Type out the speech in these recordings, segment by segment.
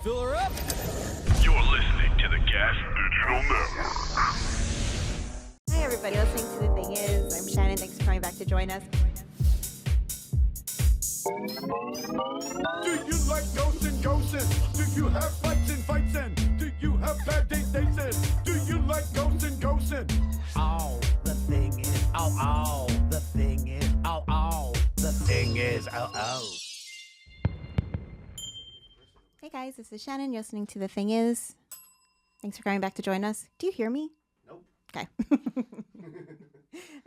Fill her up. You're listening to the GaS Digital Network. Hi, everybody listening to The Thing Is. I'm Shannon. Thanks for coming back to join us. Do you like ghosts and ghosts? Do you have fights and fights and do you have bad dates and do you like ghosts and ghosts? Oh, the thing is, oh, the thing is, oh, the thing is, oh. Hey, guys. This is Shannon. You're listening to The Thing Is. Thanks for coming back to join us. Do you hear me? Nope. Okay.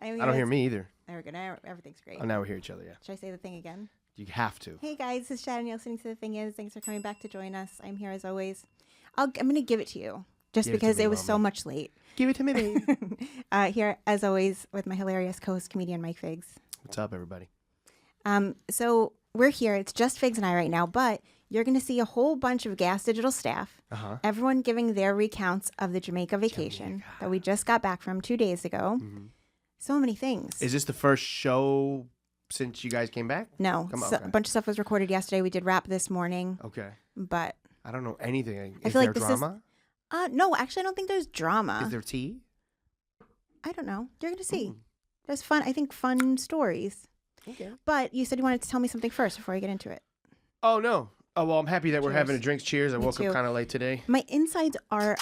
I don't hear me either. There we go. Now everything's great. Oh, now we hear each other, yeah. Should I say the thing again? You have to. Hey, guys. This is Shannon. You're listening to The Thing Is. Thanks for coming back to join us. I'm here as always. I'm going to give it to you just Give it to because me, it was Mommy. so much late. Give it to me, baby. Here, as always, with my hilarious co-host, comedian Mike Figs. What's up, everybody? So we're here. It's just Figs and I right now, but you're going to see a whole bunch of GaS Digital staff, everyone giving their recounts of the Jamaica vacation that we just got back from 2 days ago. Mm-hmm. So many things. Is this the first show since you guys came back? No. Come on, So okay. a bunch of stuff was recorded yesterday. We did rap this morning, Okay. but I don't know anything. I Is feel there like this drama? no, actually, I don't think there's drama. Is there tea? I don't know. You're going to see. Mm. There's fun stories. Okay. But you said you wanted to tell me something first before I get into it. Oh, no. Oh, well, I'm happy that we're having a Cheers. drinks. Cheers. I Me woke too. up kind of late today. My insides are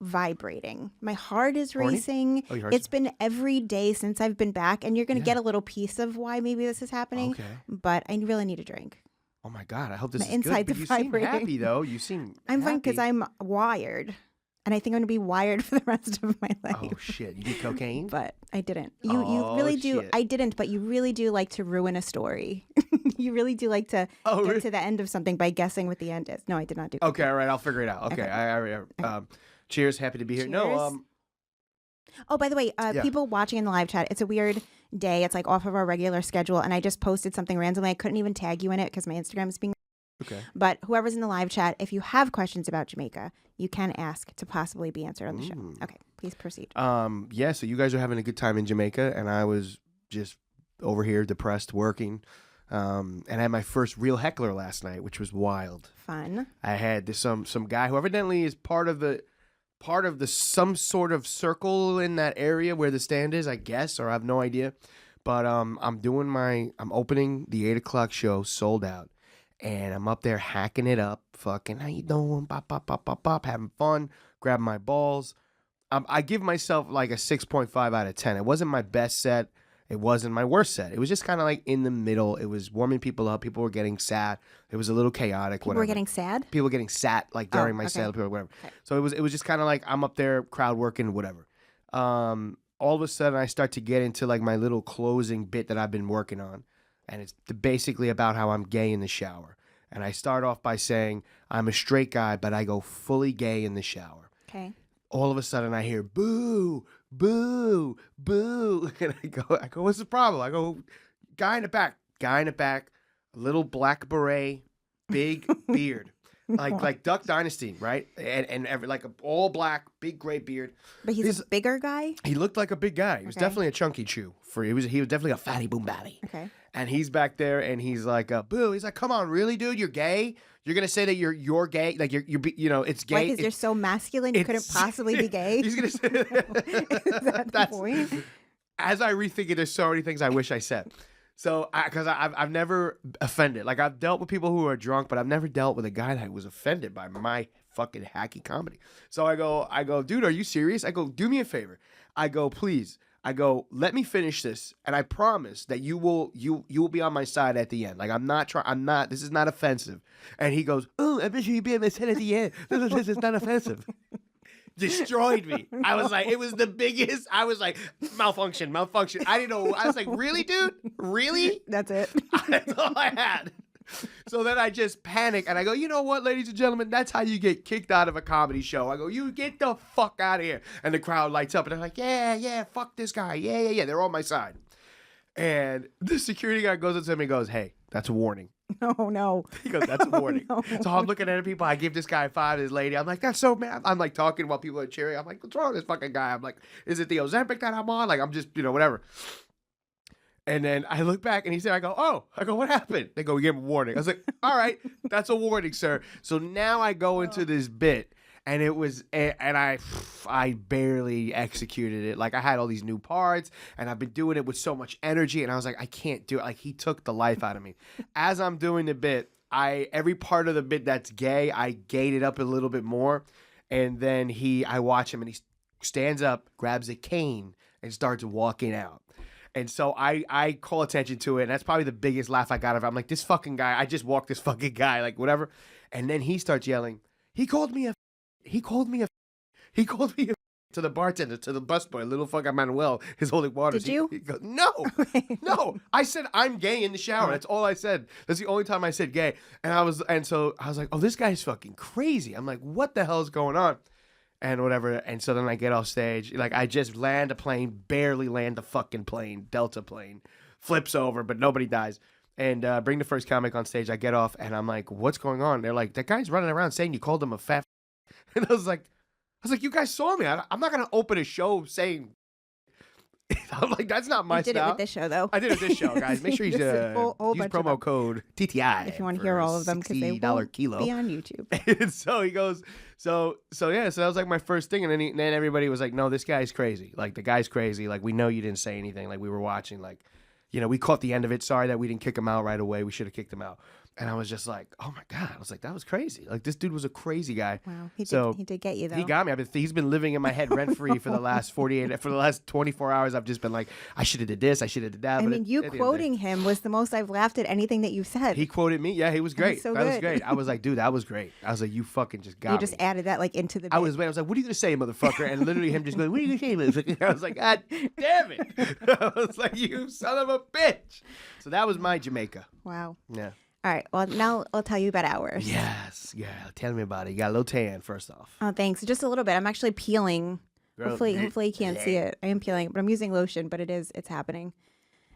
vibrating. My heart is Horny? racing. Oh, your heart's- It's been every day since I've been back, and you're going to Yeah. get a little piece of why maybe this is happening. Okay. But I really need a drink. Oh, my God. I hope this My is good. insides But are you seem vibrating. happy, though. You seem I'm fine because happy. I'm wired, and I think I'm going to be wired for the rest of my life. Oh, shit. You did cocaine? But I didn't. You Oh, really do. shit. I didn't, but you really do like to ruin a story. You really do like to Oh, get really? to the end of something by guessing what the end is. No, I did not do. Okay, all right. I'll figure it out. Okay. Okay. Cheers. Happy to be here. Cheers. No, Oh, by the way, Yeah. people watching in the live chat, it's a weird day. It's like off of our regular schedule, and I just posted something randomly. I couldn't even tag you in it because my Instagram is being. okay. But whoever's in the live chat, if you have questions about Jamaica, you can ask to possibly be answered on the show. Ooh. Okay, please proceed. Yeah, so you guys are having a good time in Jamaica, and I was just over here depressed working. And I had my first real heckler last night, which was wild. Fun. I had this some guy who evidently is part of the some sort of circle in that area where the stand is, I guess, or I have no idea. But I'm opening the 8 o'clock show, sold out, and I'm up there hacking it up, fucking how you doing, pop pop pop pop pop, having fun, grabbing my balls. I give myself like a 6.5 out of 10. It wasn't my best set. It wasn't my worst set. It was just kind of like in the middle. It was warming people up. People were getting sad. It was a little chaotic. People were getting sad. People were getting sat like during my okay. set. People whatever. Okay. So it was just kind of like I'm up there crowd working, whatever. All of a sudden I start to get into like my little closing bit that I've been working on, and it's basically about how I'm gay in the shower. And I start off by saying I'm a straight guy, but I go fully gay in the shower. Okay. All of a sudden I hear boo, boo, boo. And I go, what's the problem? I go, guy in the back, a little black beret, big beard. Like Duck Dynasty, right? And like a all black, big gray beard. But he's a bigger guy. He looked like a big guy. He was Okay. definitely a chunky chew. He was definitely a fatty boom batty. Okay. And he's back there, and he's like, boo. He's like, come on, really, dude? You're gay? You're gonna say that you're gay? Like it's gay? Why? Because you're so masculine, you couldn't possibly be gay. He's gonna say Is that the point? As I rethink it, there's so many things I wish I said. So, because I've never offended. Like, I've dealt with people who are drunk, but I've never dealt with a guy that was offended by my fucking hacky comedy. So I go, dude, are you serious? I go, do me a favor. I go, please. I go, let me finish this, and I promise that you will be on my side at the end. Like, this is not offensive. And he goes, oh, I bet you'll be on my side at the end. This is not offensive. Destroyed me. I was like, it was the biggest. I was like, malfunction. I didn't know. I was like, really, dude? Really? That's it. That's all I had. So then I just panic and I go, you know what, ladies and gentlemen, that's how you get kicked out of a comedy show. I go, you get the fuck out of here. And the crowd lights up and they're like, yeah, fuck this guy. Yeah. They're on my side. And the security guy goes up to me and goes, hey, that's a warning. No. He goes, that's a warning. No. So I'm looking at people. I give this guy a 5, this lady. I'm like, that's so mad. I'm like talking while people are cheering. I'm like, what's wrong with this fucking guy? I'm like, is it the Ozempic that I'm on? Like, I'm just, whatever. And then I look back and he's there. I go, what happened? They go, we gave him a warning. I was like, all right, that's a warning, sir. So now I go into this bit and I barely executed it. Like I had all these new parts and I've been doing it with so much energy. And I was like, I can't do it. Like he took the life out of me. As I'm doing the bit, every part of the bit that's gay, I gayed it up a little bit more. And then I watch him and he stands up, grabs a cane and starts walking out. And so I call attention to it, and that's probably the biggest laugh I got of it. I'm like, this fucking guy, I just walked this fucking guy, like whatever. And then he starts yelling, he called me a to the bartender, to the busboy, little fucking Manuel, his holding waters. Did you? He goes, no. I said, I'm gay in the shower. That's all I said. That's the only time I said gay. And so I was like, oh, this guy's fucking crazy. I'm like, what the hell is going on? And whatever. And so then I get off stage. Like, I just land a plane, barely land the fucking plane, Delta plane, flips over, but nobody dies. And bring the first comic on stage. I get off, and I'm like, what's going on? They're like, that guy's running around saying you called him a fat. And I was like, you guys saw me. I'm not going to open a show saying. I'm like, that's not my style. You did it with this show, though. I did it with this show, guys. Make sure you use promo code TTI if you want to hear all of them, because they will kilo. be on YouTube. And so he goes, so that was like my first thing. And then everybody was like, no, this guy's crazy. Like, the guy's crazy. Like, we know you didn't say anything. Like, we were watching. Like, we caught the end of it. Sorry that we didn't kick him out right away. We should have kicked him out. And I was just like, oh my God. I was like, that was crazy. Like, this dude was a crazy guy. Wow. He did get you, though. He got me. He's been living in my head rent free for the last 24 hours. I've just been like, I should have did this. I should have did that. I mean, you quoting him was the most I've laughed at anything that you've said. He quoted me. Yeah, he was great. That was great. I was like, dude, that was great. I was like, you fucking just got me. You just added that like into the bit. I was like, what are you going to say, motherfucker? And literally him just going, what are you going to say? I was like, God damn it. I was like, you son of a bitch. So that was my Jamaica. Wow. Yeah. All right. Well, now I'll tell you about ours. Yes. Yeah. Tell me about it. You got a little tan, first off. Oh, thanks. Just a little bit. I'm actually peeling. Girl, hopefully you can't see it. I am peeling, but I'm using lotion, but it's happening.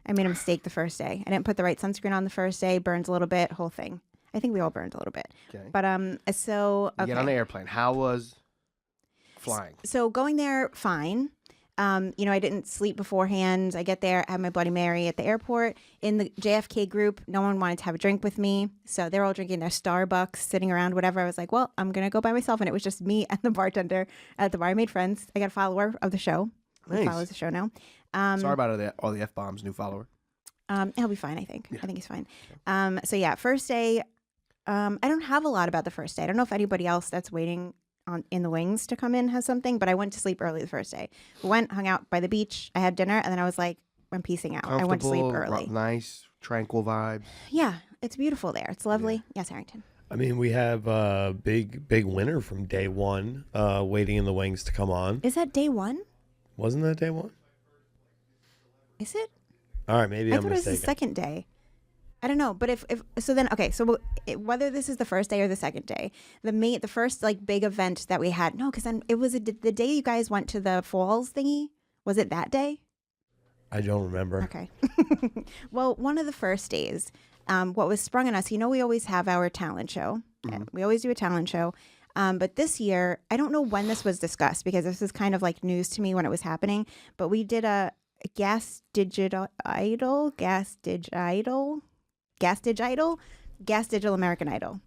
I made a mistake the first day. I didn't put the right sunscreen on the first day. Burns a little bit. Whole thing. I think we all burned a little bit. Okay. But so okay. You get on the airplane. How was flying? So going there, fine. I didn't sleep beforehand. I get there, I have my Bloody Mary at the airport. In the JFK group, no one wanted to have a drink with me. So they're all drinking their Starbucks, sitting around, whatever. I was like, well, I'm going to go by myself. And it was just me and the bartender at the bar. I made friends. I got a follower of the show. Nice. He follows the show now. Sorry about all the F-bombs, new follower. He'll be fine, I think. Yeah. I think he's fine. Okay. First day, I don't have a lot about the first day. I don't know if anybody else that's waiting in the wings to come in has something, but I went to sleep early the first day. Went, hung out by the beach. I had dinner, and then I was like, I'm peacing out. I went to sleep early. Nice, tranquil vibes. Yeah, it's beautiful there. It's lovely. Yeah. Yes, Harrington. I mean, we have a big winner from day one, waiting in the wings to come on. Is that day one? Wasn't that day one? Is it? All right, maybe I'm mistaken. I thought it was the second day. I don't know, but whether this is the first day or the second day, the first like big event that we had, no, because then it was the day you guys went to the falls thingy. Was it that day? I don't remember. Okay. Well, one of the first days, what was sprung on us, we always have our talent show. Mm-hmm. We always do a talent show. But this year, I don't know when this was discussed because this is kind of like news to me when it was happening. But we did a GaS Digital American Idol.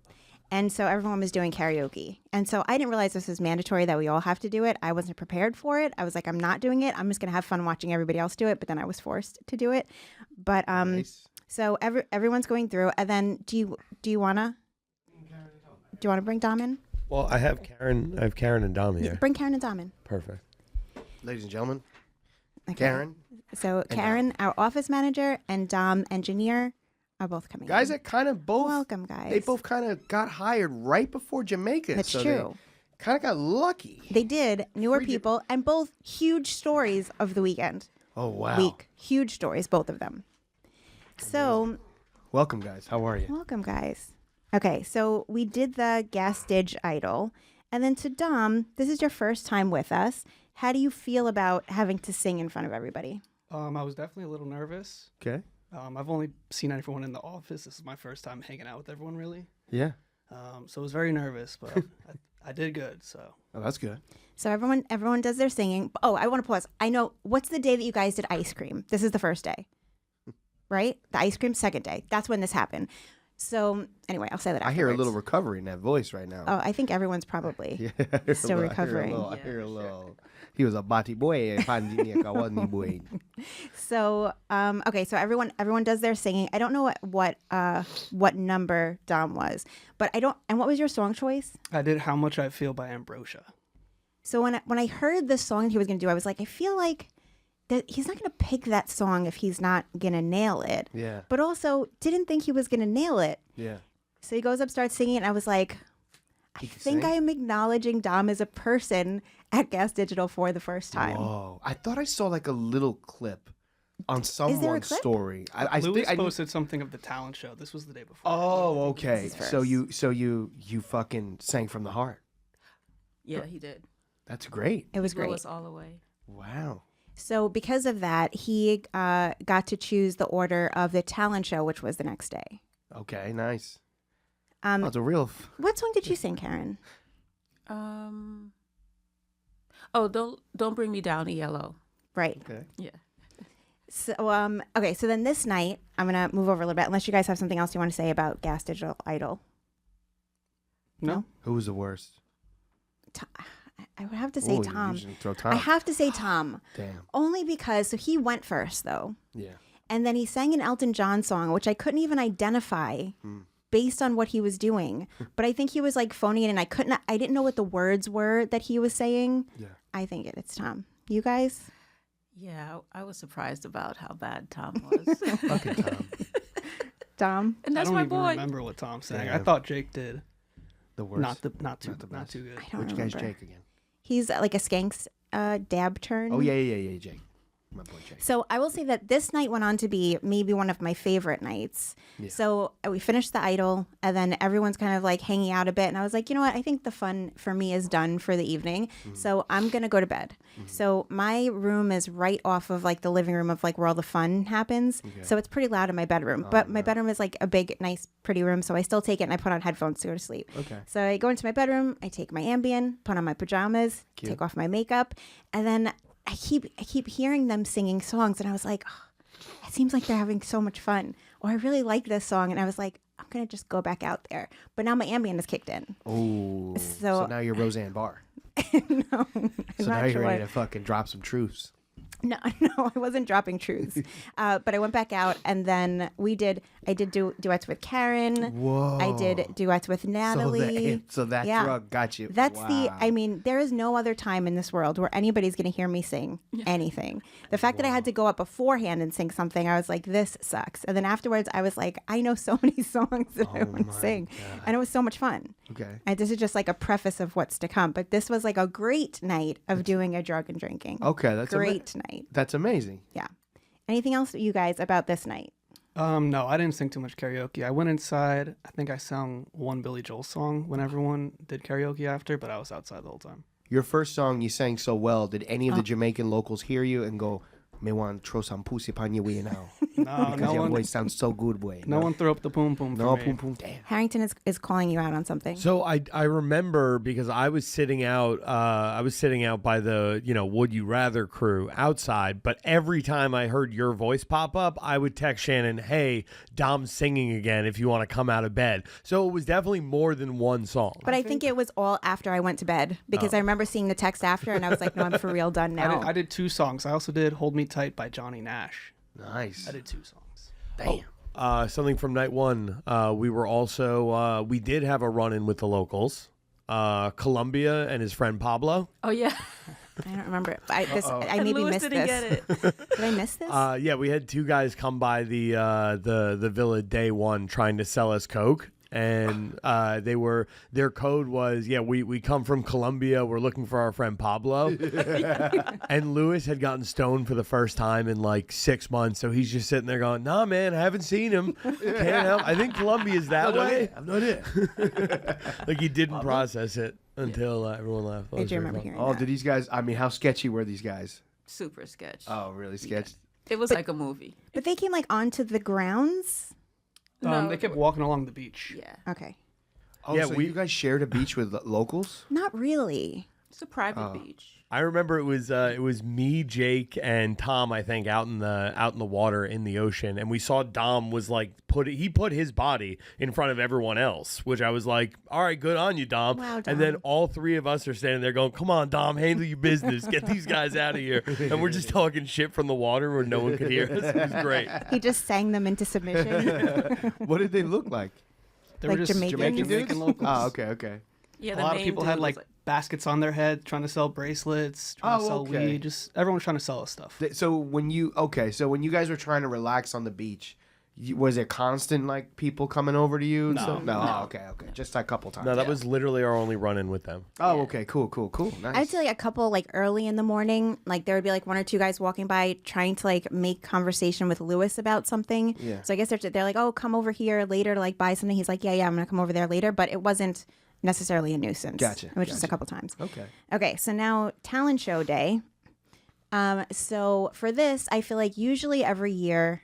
And so everyone was doing karaoke. And so I didn't realize this was mandatory that we all have to do it. I wasn't prepared for it. I was like, I'm not doing it. I'm just going to have fun watching everybody else do it. But then I was forced to do it. But nice. So everyone's going through. And then do you want to bring Dom in? Well, I have Karyn and Dom here. Bring Karyn and Dom in. Perfect. Ladies and gentlemen, okay. Karyn. So Karyn, our office manager, and Dom, engineer, are both coming guys in. That kind of both welcome, guys. They both kind of got hired right before Jamaica. That's so true. They kind of got lucky. They did. Newer people, and both huge stories of the weekend. Oh wow. Huge stories, both of them. So welcome, guys. How are you? Welcome, guys. Okay, so we did the GaS Dig Idol, and then to Dom, this is your first time with us. How do you feel about having to sing in front of everybody? I was definitely a little nervous. Okay. I've only seen everyone in the office. This is my first time hanging out with everyone, really. Yeah. So I was very nervous, but I did good. So. Oh, that's good. So everyone does their singing. Oh, I want to pause. I know. What's the day that you guys did ice cream? This is the first day. right? The ice cream, second day. That's when this happened. So anyway, I'll say that I hear a afterwards. little recovery in that voice right now. Oh, I think everyone's probably still recovering. I hear a little. He was a bati boy. Boy. So, okay, so everyone does their singing. I don't know what number Dom was, but I don't. And what was your song choice? I did How Much I Feel by Ambrosia. So when I heard the song he was going to do, I was like, I feel like that he's not going to pick that song if he's not going to nail it. Yeah. But also didn't think he was going to nail it. Yeah. So he goes up, starts singing, and I was like, I think I am acknowledging Dom as a person at GaS Digital for the first time. Whoa! I thought I saw like a little clip on someone's clip? story. I Louis think posted something of the talent show. This was the day before. Oh, okay. This is So first. you fucking sang from the heart. Yeah, he did. That's great. It was Blew great. us all away. Wow. So because of that, he got to choose the order of the talent show, which was the next day. Okay. Nice. That's a real. What song did you sing, Karyn? Oh, don't bring me down, ELO. Right. Okay. Yeah. So okay. So then this night, I'm gonna move over a little bit. Unless you guys have something else you want to say about GaS Digital Idol. No? Who was the worst? I would have to say Ooh, you Tom. usually throw Tom. I have to say Tom. Damn. Only because so he went first though, Yeah. and then he sang an Elton John song, which I couldn't even identify based on what he was doing. But I think he was like phoning it, and I didn't know what the words were that he was saying. Yeah. I think it's Tom. You guys? Yeah, I was surprised about how bad Tom was. Fucking Tom. Tom? And I that's don't my even boy. remember what Tom sang. Yeah. I thought Jake did. The worst. Not too the not best. too good. I don't Which remember. guy's Jake again? He's like a skanks dab turn. Oh yeah, Jake. My boy Jake. So I will say that this night went on to be maybe one of my favorite nights. Yeah. So we finished the Idol, and then everyone's kind of like hanging out a bit. And I was like, you know what? I think the fun for me is done for the evening. So I'm going to go to bed. So my room is right off of like the living room of like where all the fun happens. So it's pretty loud in my bedroom. But my bedroom is like a big, nice, pretty room. So I still take it and I put on headphones to go to sleep. Okay. So I go into my bedroom, I take my Ambien, put on my pajamas, take off my makeup, and then I keep hearing them singing songs, and I was like, oh, it seems like they're having so much fun. Or I really like this song, and I was like, I'm gonna just go back out there. But now my Ambien has kicked in. Oh. So- So now you're Roseanne Barr. No, I'm So not now you're sure. ready to fucking drop some truths. No, I wasn't dropping truths. But I went back out, and then I did duets with Karyn. Whoa. I did duets with Natalie. So that Yeah. drug got you. That's Wow. I mean, there is no other time in this world where anybody's going to hear me sing anything. The fact that I had to go up beforehand and sing something, I was like, this sucks. And then afterwards, I was like, I know so many songs that I want to sing. And it was so much fun. Okay. And this is just like a preface of what's to come. But this was like a great night of doing a drug and drinking. Okay, that's Great night. That's amazing. Yeah. Anything else, you guys, about this night? No, I didn't sing too much karaoke. I went inside. I think I sang one Billy Joel song when everyone did karaoke after, but I was outside the whole time. Your first song you sang so well. Did any of the Jamaican locals hear you and go, "Me want to throw some pussy upon you way now"? No, Because your one, voice sounds so good, boy. no one threw up the poom poom. No, for me. boom, boom, damn. Harrington is calling you out on something. So I remember because I was sitting out by the Would You Rather crew outside, but every time I heard your voice pop up, I would text Shannon, "Hey, Dom's singing again if you want to come out of bed." So it was definitely more than one song. But I think it was all after I went to bed because I remember seeing the text after, and I was like, no, I'm for real done now. I did two songs. I also did Hold Me Tight by Johnny Nash. Nice. I did two songs. Damn. Something from night one. We were also we did have a run-in with the locals. Columbia and his friend Pablo. Oh yeah. I don't remember it. I And maybe Louis missed didn't this. get it. Did I miss this? Yeah, we had two guys come by the villa day one trying to sell us coke, and their code was, we come from Colombia, we're looking for our friend Pablo. And Louis had gotten stoned for the first time in like 6 months, so he's just sitting there going, "Nah, man, I haven't seen him. Can't help. I think Colombia's that way." I've no idea. Like he didn't process it until everyone left. That I was do very remember fun. hearing Oh, that. did these guys? I mean, how sketchy were these guys? Super sketch. Oh, really sketchy. It was like a movie. But they came like onto the grounds. No, They kept walking along the beach. Yeah. Okay. Oh, Yeah, so we- you guys shared a beach with locals? Not really. It's a private beach. I remember it was me, Jake, and Tom. I think out in the water in the ocean, and we saw Dom was like put his body in front of everyone else, which I was like, all right, good on you, Dom. Wow, And then Dom. all three of us are standing there going, come on, Dom, handle your business, get these guys out of here, and we're just talking shit from the water where no one could hear us. It was great. He just sang them into submission. What did they look like? They Like were just Jamaicans? Jamaican locals. Oh, okay. Yeah, A the lot of main people dude had was like baskets on their head, trying to sell bracelets, trying to sell okay. weed. Just everyone's trying to sell us stuff. So when you guys were trying to relax on the beach, was it constant like people coming over to you? And stuff? No. Oh, okay. Just a couple times. No, that was literally our only run-in with them. Oh, okay. Cool. Nice. I'd say like a couple like early in the morning, like there would be like one or two guys walking by trying to like make conversation with Lewis about something. Yeah. So I guess they're like, oh, come over here later to like buy something. He's like, yeah, I'm gonna come over there later, but it wasn't necessarily a nuisance. Gotcha, It was just a couple times. Okay. Okay, so now talent show day. So for this, I feel like usually every year,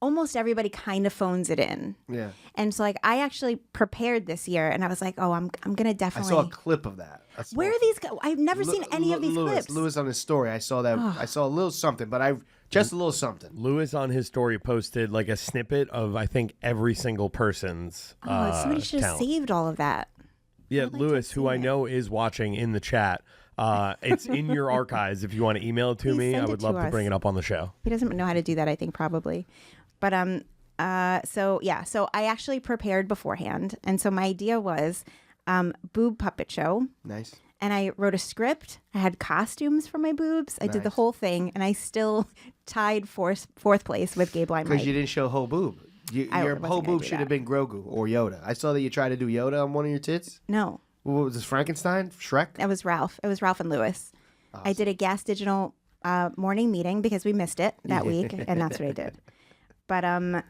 almost everybody kind of phones it in. Yeah. And so like I actually prepared this year, and I was like, oh, I'm gonna I definitely. saw a clip of that. Where are these? I've never seen any of these clips. Lewis on his story. I saw that. I saw a little something, but just a little something. Lewis on his story posted like a snippet of I think every single person's Somebody should have talent. saved all of that. Yeah, I'd like to Lewis, who see I it. know is watching in the chat. It's in your archives. If you want to email it to Please me, send I it would to love to us. bring it up on the show. He doesn't know how to do that, I think, probably. But so I actually prepared beforehand, and so my idea was boob puppet show. Nice. And I wrote a script. I had costumes for my boobs. I did the Nice. whole thing, and I still tied fourth place with Gay Blind Because Mike. you didn't show whole boob. Your wasn't whole gonna boob do should have that. been Grogu or Yoda. I saw that you tried to do Yoda on one of your tits. No, What was this, Frankenstein? Shrek? that was Ralph. It was Ralph and Lewis. I did a GaS Digital morning meeting because we missed it that week, and that's what I did. But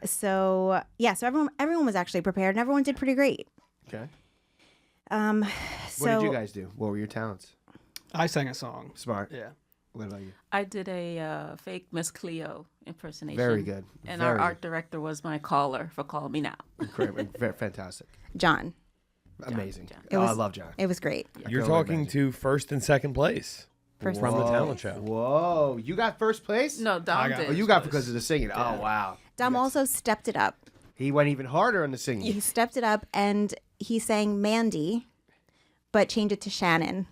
so everyone was actually prepared, and everyone did pretty great. Okay. So What did you guys do? What were your talents? I sang a song. Smart. Yeah. What about you? I did a fake Miss Cleo impersonation. Very good. And Very our good. art director was my caller for Call Me Now. Incredible. Fantastic. John, Amazing. It I was- love John. it was great. You're can only talking imagine. to first and second place First from the place. talent show. Whoa. You got first place? No, Dom did. Oh, you got because of the singing. Oh, wow. Dom also stepped it up. He went even harder on the singing. He stepped it up, and he sang Mandy, but changed it to Shannon.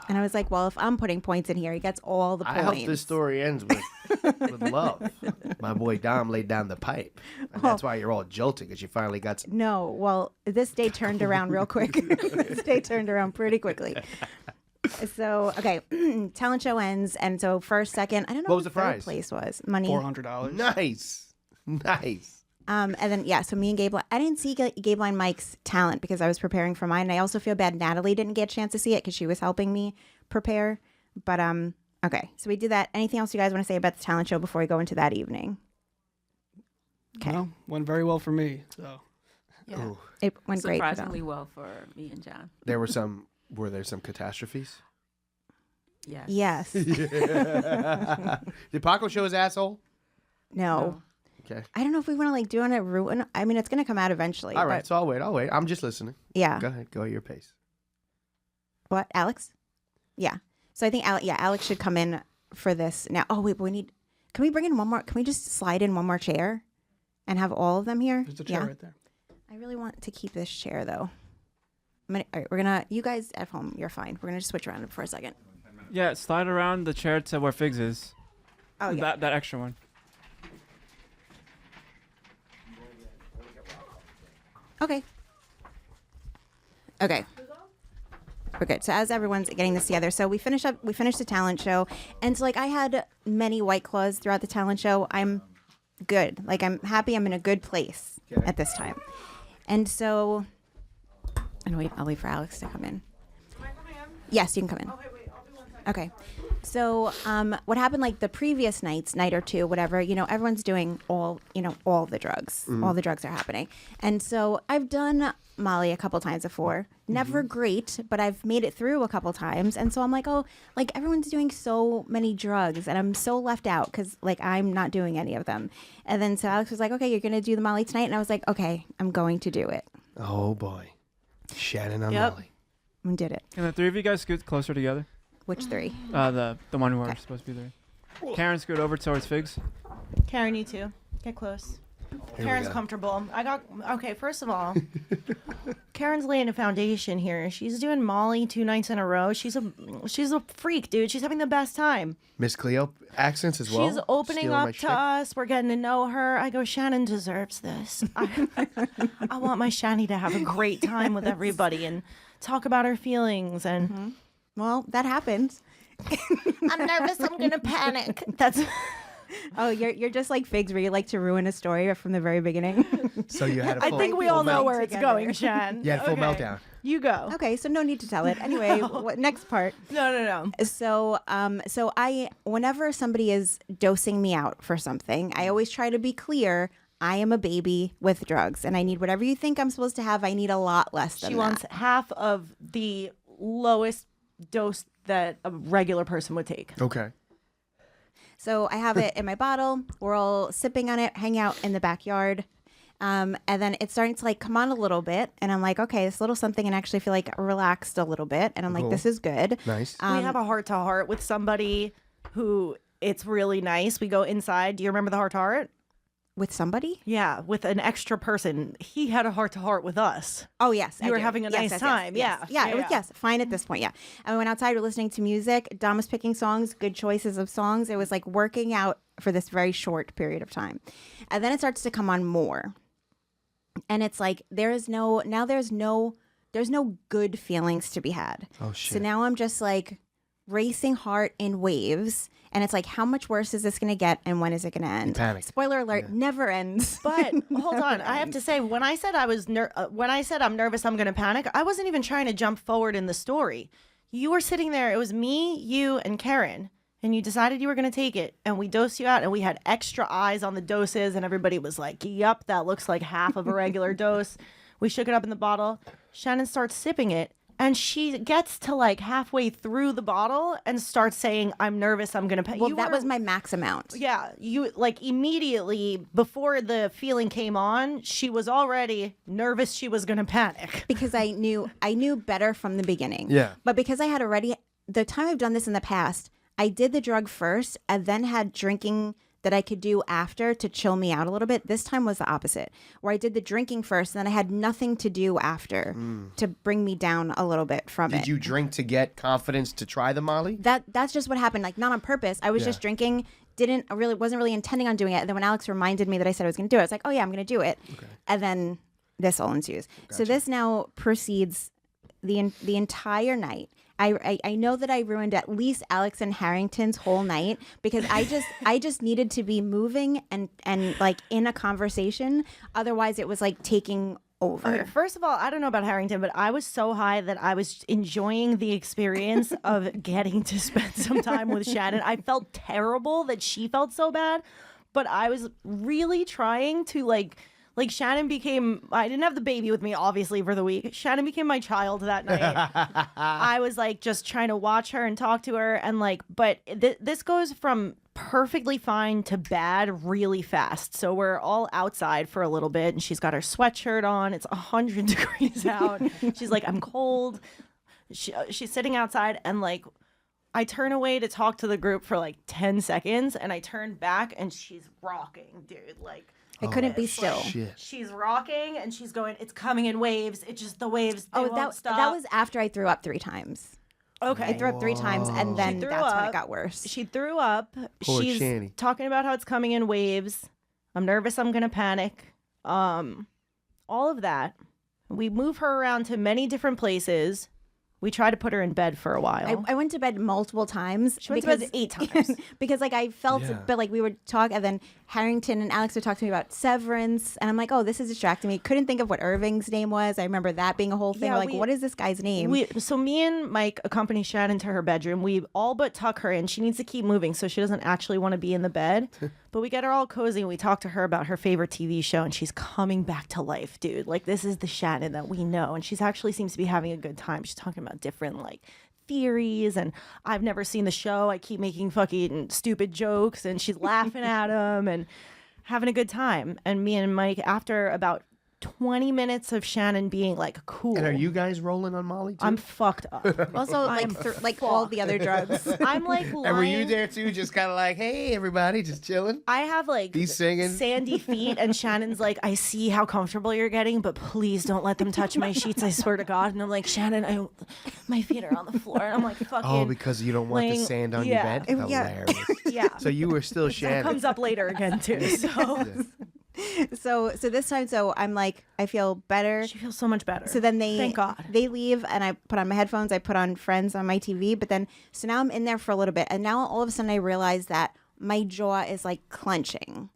And I was like, well, if I'm putting points in here, he gets all the I points. hope this story ends with love. My boy Dom laid down the pipe. And that's why you're all jolting, because you finally got some. No, well, this day turned around real quick. This day turned around pretty quickly. So, okay, talent show ends. And so first, second, I don't know What what was the third prize? place was. Money. $400. Nice. And then, so me and Gabe, I didn't see Gabe Line Mike's talent because I was preparing for mine. And I also feel bad Natalie didn't get a chance to see it because she was helping me prepare. But, okay, so we did that. Anything else you guys want to say about the talent show before we go into that evening? Okay. No, went very well for me. So Yeah. It went great. for them. Surprisingly well for me and John. Were there some catastrophes? Yes. Yes. Did Paco show his asshole? No. Okay. I don't know if we want to like do it on a ruin. I mean, it's going to come out eventually. All right, but- so I'll wait. I'm just listening. Yeah. Go ahead. Go at your pace. What, Alex? Yeah. So I think Alex should come in for this now. Oh wait, but can we bring in one more? Can we just slide in one more chair, and have all of them here? there's a chair right there. I really want to keep this chair though. All right, you guys at home, you're fine. We're gonna just switch around for a second. Yeah, slide around the chair to where Figs is. Oh yeah. That extra one. Okay. Okay. We're good. So as everyone's getting this together, so we finished the talent show, and so like I had many White Claws throughout the talent show. I'm good. Like I'm happy. I'm in a good place at this time, and so. And I'll wait for Alex to come in. Yes, you can come in. Okay. So, what happened like the previous night or two, whatever, everyone's doing all the drugs. All the drugs are happening. And so I've done Molly a couple times before. Never great, but I've made it through a couple times. And so I'm like, oh, like everyone's doing so many drugs and I'm so left out because like I'm not doing any of them. And then so Alex was like, okay, you're going to do the Molly tonight. And I was like, okay, I'm going to do it. Oh boy, Shannon on Yep. Molly. and did it. Can the three of you guys scoot closer together? Which three? The one who are Okay. supposed to be there. Karyn, scoot over towards Figs. Karyn, you too. Get close. Here we Karyn's go. comfortable. Okay, first of all, Karyn's laying a foundation here. She's doing Molly 2 nights in a row. She's a freak, dude. She's having the best time. Miss Cleo accents as well. She's opening Stealing my up to shtick. us. We're getting to know her. I go, Shannon deserves this. I want my Shani to have a great time with everybody and talk about her feelings. And Well, that happens. I'm nervous. I'm gonna panic. That's. Oh, you're just like Figs, where you like to ruin a story from the very beginning. So you had a I full, think we full all know melt- where it's together. going, Shan. You had a full Okay. meltdown. You go. Okay, so no need to tell it. Anyway, what next part? No. So I, whenever somebody is dosing me out for something, I always try to be clear. I am a baby with drugs, and I need whatever you think I'm supposed to have. I need a lot less than She that. wants half of the lowest dose that a regular person would take. Okay. So I have it in my bottle. We're all sipping on it, hang out in the backyard. And then it's starting to like come on a little bit. And I'm like, okay, this little something, and actually feel like relaxed a little bit. And I'm like, Cool. this is good. Nice. We have a heart to heart with somebody who it's really nice. We go inside. Do you remember the heart to heart? With somebody? Yeah, with an extra person. He had a heart to heart with us. Oh, yes. You I were do. having a Yes, nice yes, time. Yes, Yeah. Yeah, Yeah, it was, yeah. yes, fine at this point. Yeah. And we went outside, we're listening to music. Dom was picking songs, good choices of songs. It was like working out for this very short period of time. And then it starts to come on more. And it's like, there's no good feelings to be had. Oh, shit. So now I'm just like racing heart in waves. And it's like, how much worse is this going to get? And when is it going to end? panicked. Spoiler alert, never ends. But hold on, I have to say, when I said when I said I'm nervous, I'm going to panic, I wasn't even trying to jump forward in the story. You were sitting there. It was me, you, and Karyn. And you decided you were going to take it, and we dosed you out, and we had extra eyes on the doses, and everybody was like, yup, that looks like half of a regular dose. We shook it up in the bottle. Shannon starts sipping it, and she gets to like halfway through the bottle and starts saying, I'm nervous, I'm going to... Well, that was my max amount. Yeah, you like immediately before the feeling came on, she was already nervous she was going to panic. Because I knew better from the beginning. Yeah. But because I had already, the time I've done this in the past, I did the drug first and then had drinking that I could do after to chill me out a little bit. This time was the opposite, where I did the drinking first and then I had nothing to do after to bring me down a little bit from it. Did you drink to get confidence to try the Molly? That's just what happened. Like, not on purpose. I was just drinking. Wasn't really intending on doing it. And then when Alex reminded me that I said I was going to do it, I was like, oh yeah, I'm going to do it. Okay. And then this all ensues. So this now proceeds the entire night. I know that I ruined at least Alex and Harrington's whole night because I just needed to be moving and like in a conversation. Otherwise, it was like taking over. Okay, first of all, I don't know about Harrington, but I was so high that I was enjoying the experience of getting to spend some time with Shannon. I felt terrible that she felt so bad, but I was really trying to like Shannon became, I didn't have the baby with me, obviously, for the week. Shannon became my child that night. I was like just trying to watch her and talk to her. And like, but this goes from perfectly fine to bad really fast. So we're all outside for a little bit and she's got her sweatshirt on. It's 100 degrees out. She's like, I'm cold. She's sitting outside and like, I turn away to talk to the group for like 10 seconds and I turn back and she's rocking, dude. Like, I couldn't be still. Shit. she's rocking and she's going, it's coming in waves. It just, the waves, they won't stop. that was after I threw up 3 times. okay. I threw up 3 times, and then threw that's when up. it got worse. She threw up. Poor She's Shanny. talking about how it's coming in waves. I'm nervous. I'm going to panic. All of that. We move her around to many different places. We try to put her in bed for a while. I went to bed multiple times. She went to bed 8 times. Because like I felt, but like we would talk, and then Harrington and Alex would talk to me about Severance, and I'm like, oh, this is distracting me. Couldn't think of what Irving's name was. I remember that being a whole thing. Yeah, We're like, what is this guy's name? So me and Mike accompany Shannon to her bedroom. We all but tuck her in. She needs to keep moving so she doesn't actually want to be in the bed. But we get her all cozy and we talk to her about her favorite TV show, and she's coming back to life, dude. Like, this is the Shannon that we know. And she's actually seems to be having a good time. She's talking about different like theories, and I've never seen the show. I keep making fucking stupid jokes, and she's laughing at them and having a good time. And me and Mike, after about 20 minutes of Shannon being like cool. And are you guys rolling on Molly too? I'm fucked up. Also, like all the other drugs. I'm like lying. And were you there too? Just kind of like, hey, everybody, just chilling? I have like He's singing. sandy feet, and Shannon's like, I see how comfortable you're getting, but please don't let them touch my sheets. I swear to God. And I'm like, Shannon, my feet are on the floor, and I'm like, fucking. Oh, because you don't want the laying- sand on yeah. your bed? Hilarious. Yeah. So you were still That Shannon. comes up later again too. So So this time, I'm like, I feel better. she feels so much better. So then Thank God. they leave, and I put on my headphones. I put on Friends on my TV. But then, so now I'm in there for a little bit, and now all of a sudden I realize that my jaw is like clenching,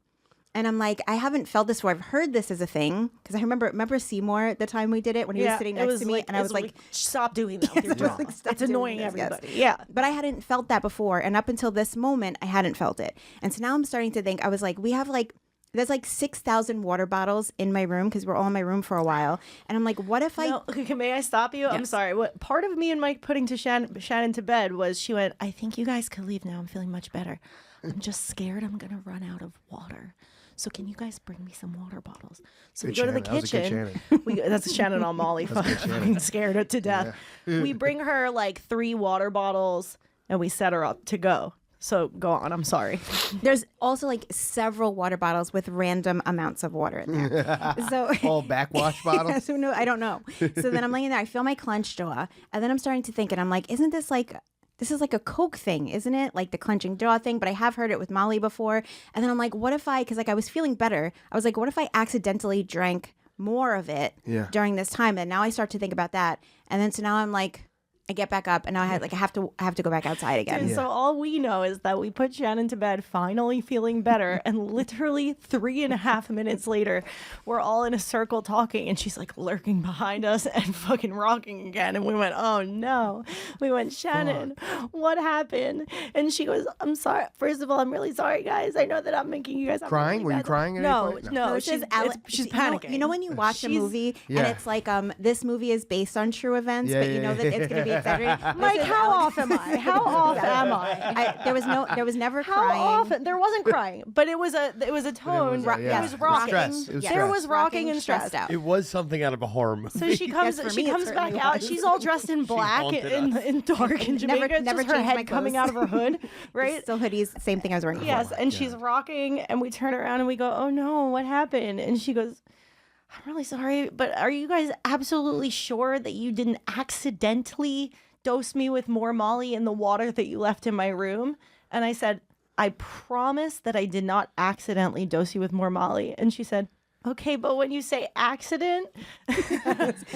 and I'm like, I haven't felt this before. I've heard this as a thing because I remember Seymour the time we did it when he was sitting next to me, and I was like, stop doing that with your jaw. It's annoying everybody. Yeah. But I hadn't felt that before, and up until this moment, I hadn't felt it. And so now I'm starting to think. I was like, we have like. There's like 6,000 water bottles in my room because we're all in my room for a while. And I'm like, what if I... No, okay, may I stop you? I'm sorry. What part of me and Mike putting to Shannon to bed was she went, I think you guys could leave now. I'm feeling much better. I'm just scared I'm going to run out of water. So can you guys bring me some water bottles? So Good we go to the Shannon. That was a good kitchen. That's Shannon on Molly. Fucking scared her to death. We bring her like 3 water bottles and we set her up to go. So go on. I'm sorry. There's also like several water bottles with random amounts of water in there. So All backwash bottles? Yeah, so no, I don't know. So then I'm laying there. I feel my clenched jaw. And then I'm starting to think, and I'm like, isn't this like... This is like a Coke thing, isn't it? Like the clenching jaw thing, but I have heard it with Molly before. And then I'm like, what if because like I was feeling better. I was like, what if I accidentally drank more of it during this time? And now I start to think about that. And then so now I'm like, I get back up and now I have to go back outside again. Dude, so all we know is that we put Shannon to bed finally feeling better, and literally 3.5 minutes later we're all in a circle talking, and she's like lurking behind us and fucking rocking again, and we went, oh no. We went, Shannon, what happened? And she goes, I'm sorry. First of all, I'm really sorry, guys. I know that I'm making you guys crying. Were you crying at any point? No, she's panicking. You know when you watch a movie and it's like this movie is based on true events, but you know that it's going to be exaggerated. Mike, how off am I? How off am I? There was never How crying. often? There wasn't crying, but it was a tone. It was rocking. Stress. It was There stress. was rocking and stressed out. It was something out of a horror movie. So she comes. for She me, it comes back certainly out. was. She's all dressed in black haunted in dark in Jamaica. It's never just her changed my head coming clothes. out of her hood, right? Still hoodies, same thing I was wearing. Yes, before. and she's rocking, and we turn around and we go, "Oh no, what happened?" And she goes, "I'm really sorry, but are you guys absolutely sure that you didn't accidentally dose me with more Molly in the water that you left in my room?" And I said, I promise that I did not accidentally dose you with more Molly. And she said, okay, but when you say accident,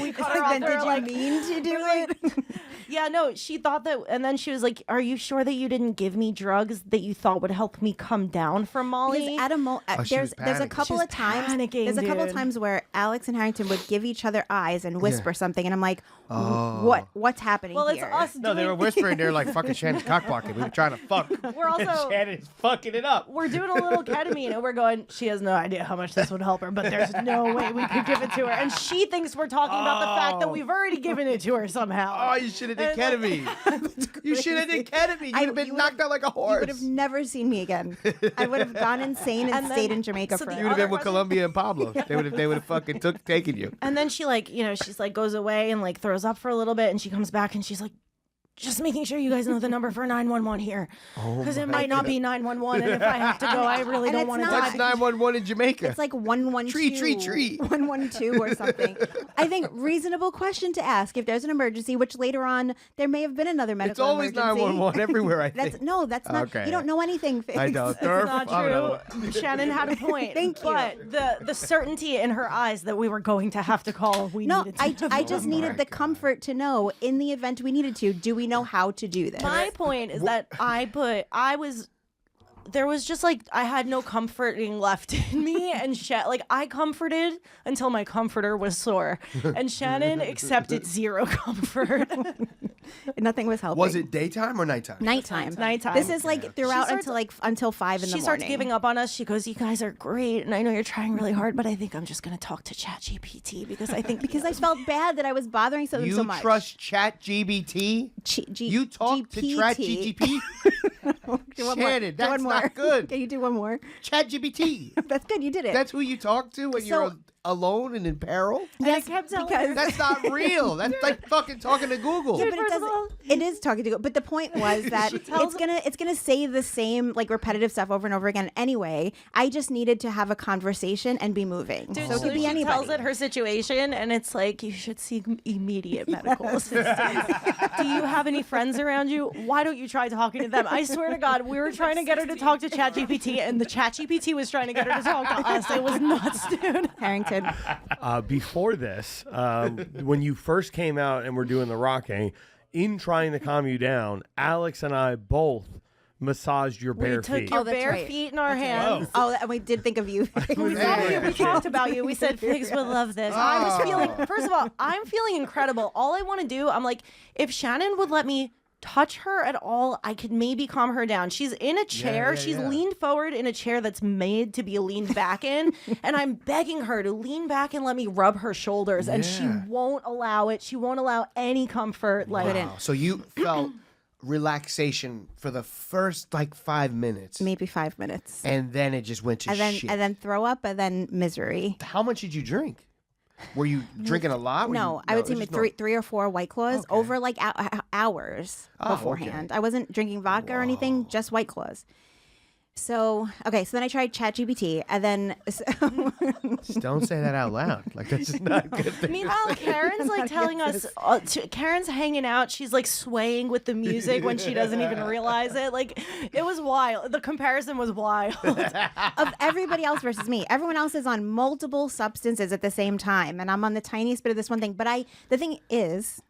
we caught her off. Then did you mean to do it? Yeah, no, she thought that, and then she was like, are you sure that you didn't give me drugs that you thought would help me come down from Molly? Because at a she was there's a panicking. couple She's of times panicking, there's a couple of dude. times where Alex and Harrington would give each other eyes and whisper something, and I'm like, what's happening Well, it's here? us No, they were doing, whispering. They're like, fucking Shannon's cock blocking. We were trying to fuck. we're also, Shannon's fucking it up. we're doing a little ketamine, and we're going, she has no idea how much this would help her, but there's no way we could give it to her. And she thinks we're talking about the fact that we've already given it to her somehow. Oh, you should have did ketamine. You should have did ketamine. You'd have been you knocked out like a You horse. would have never seen me again. I would have gone insane and, And then- stayed in Jamaica so the forever. You would have been other with question- Columbia and Pablo. They would have fucking taken you. And then she like, she's like goes away and like throws up for a little bit, and she comes back and she's like, just making sure you guys know the number for 911 here, because it might not be 911, and if I have to go, I really And don't it's want to not- die. What's 911 in Jamaica? It's like 112. Tree. 112 or something. I think reasonable question to ask if there's an emergency, which later on there may have been another medical It's always emergency. 911 everywhere, I think. That's not. Okay. You don't know anything. Figs. I don't. It's not true. Shannon had a point. Thank you. But the certainty in her eyes that we were going to have to call, we No, needed to. I just needed the comfort to know in the event we needed to. Do we know how to do this? My point is that there was just like, I had no comforting left in me, and I comforted until my comforter was sore, and Shannon accepted zero comfort. Nothing was helping. Was it daytime or nighttime? nighttime? Nighttime. This is like throughout She starts- until 5 in the She morning. starts giving up on us. She goes, you guys are great, and I know you're trying really hard, but I think I'm just going to talk to ChatGPT because I think because I felt bad that I was bothering them You so much. trust ChatGPT? You talk to ChatGPT? Do one more. Shannon, Do that's one more. not good. Can you do one more? ChatGPT. That's good. You did it. That's who you talk to when you're alone and in peril? Yes, I kept telling because her. That's not real. That's like fucking talking to Google. Yeah, but it doesn't. It is talking to go. But the point was that it's gonna say the same like repetitive stuff over and over again. Anyway, I just needed to have a conversation and be moving. Dude, so it so could be she anybody. tells it her situation, and it's like, you should seek immediate medical assistance. Do you have any friends around you? Why don't you try talking to them? I swear to God, we were trying to get her to talk to ChatGPT, and the ChatGPT was trying to get her to talk to us. It was nuts, dude. Harrington. Before this, when you first came out and were doing the rocking, in trying to calm you down, Alex and I both massaged your bare We took feet. your that's bare right. feet in our hands. Oh, and we did think of you. We thought you. We talked about you. We said Figs would love this. I was feeling. First of all, I'm feeling incredible. All I want to do, I'm like, if Shannon would let me touch her at all, I could maybe calm her down. She's in a chair. She's leaned forward in a chair that's made to be leaned back in, and I'm begging her to lean back and let me rub her shoulders, and she won't allow it. She won't allow any comfort. Like, Wow. So you felt relaxation for the first like 5 minutes, Maybe 5 minutes. and then it just went to shit. And then throw up and then misery. How much did you drink? Were you drinking a lot? Were No, you, I would say it's just three or four White Claws over like hours beforehand. I wasn't drinking vodka or anything, just White Claws. So, okay, so then I tried ChatGPT, and then... Just don't say that out loud. Like, that's just not a good thing. meanwhile, Karen's like telling us, Karen's hanging out. She's like swaying with the music when she doesn't even realize it. Like, it was wild. The comparison was wild. of everybody else versus me. Everyone else is on multiple substances at the same time, and I'm on the tiniest bit of this one thing. But the thing is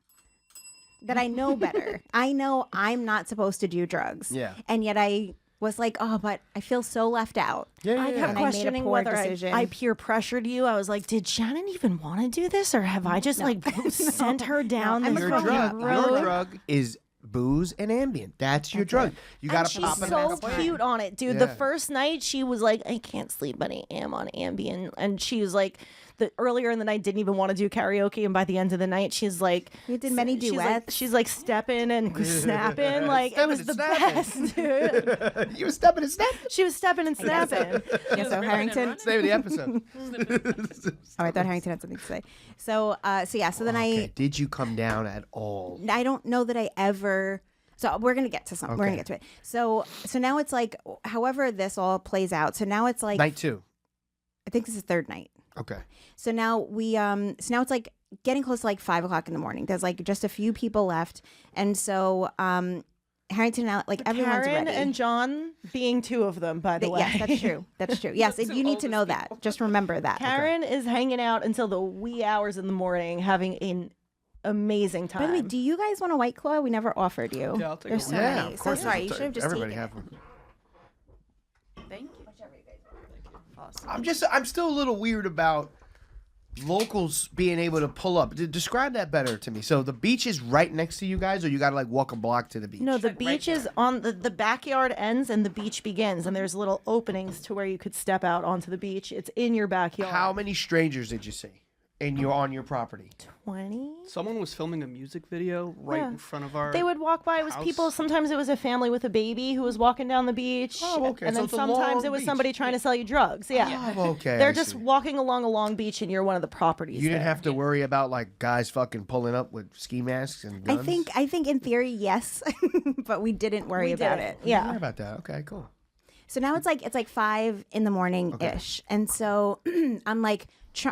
that I know better. I know I'm not supposed to do drugs. Yeah. And yet I was like, oh, but I feel so left out. I kept And I made a questioning poor whether decision. I peer pressured you. I was like, did Shannon even want to do this, or have I just like sent her down this Your fucking drug, road? your drug is booze and Ambien. That's your drug. You got to And pop she's it so in cute on it, dude. Yeah. The first night she was like, I can't sleep, but I am on Ambien. And she was like, earlier in the night didn't even want to do karaoke, and by the end of the night she's like, We did many duets. She's like stepping and snapping, like it was the best, dude. You were stepping and snapping. She was stepping and snapping. Yeah, so Harrington. That's the name of the episode. Oh, I thought Harrington had something to say. So then Okay, did you come down at all? I don't know that I ever. So we're gonna get to something. We're gonna get to it. So now it's like, however this all plays out. So now it's like Night 2. I think this is third night. Okay. So now so now it's like getting close to like 5 o'clock in the morning. There's like just a few people left, and so Harrington and like everyone's Karen ready. and John being two of them, by the way. Yes, that's true. That's true. Yes, you need to know that. Just remember that. Karen is hanging out until the wee hours in the morning, having an amazing time. By the way, do you guys want a White Claw? We never offered you. Yeah, I'll take There's a so White many. So sorry. You should have just Everybody taken have it. one. Thank you. I'm still a little weird about locals being able to pull up. Describe that better to me. So the beach is right next to you guys, or you got to like walk a block to the beach? No, the beach is on the backyard ends and the beach begins, and there's little openings to where you could step out onto the beach. It's in your backyard. How many strangers did you see? And you're on your property. 20? Someone was filming a music video right Yeah. in front of our. They would walk by. It was house. people. Sometimes it was a family with a baby who was walking down the beach. Oh, okay. And So then it's a sometimes long it was beach. somebody trying to sell you drugs. Yeah. Oh, okay. They're I just see. walking along a long beach, and you're one of the properties. You didn't there. have to worry about like guys fucking pulling up with ski masks and guns. I think in theory yes, but we didn't worry We about did. it. Don't Yeah. worry about that. Okay, cool. So now it's like 5 in the morning ish, and so I'm like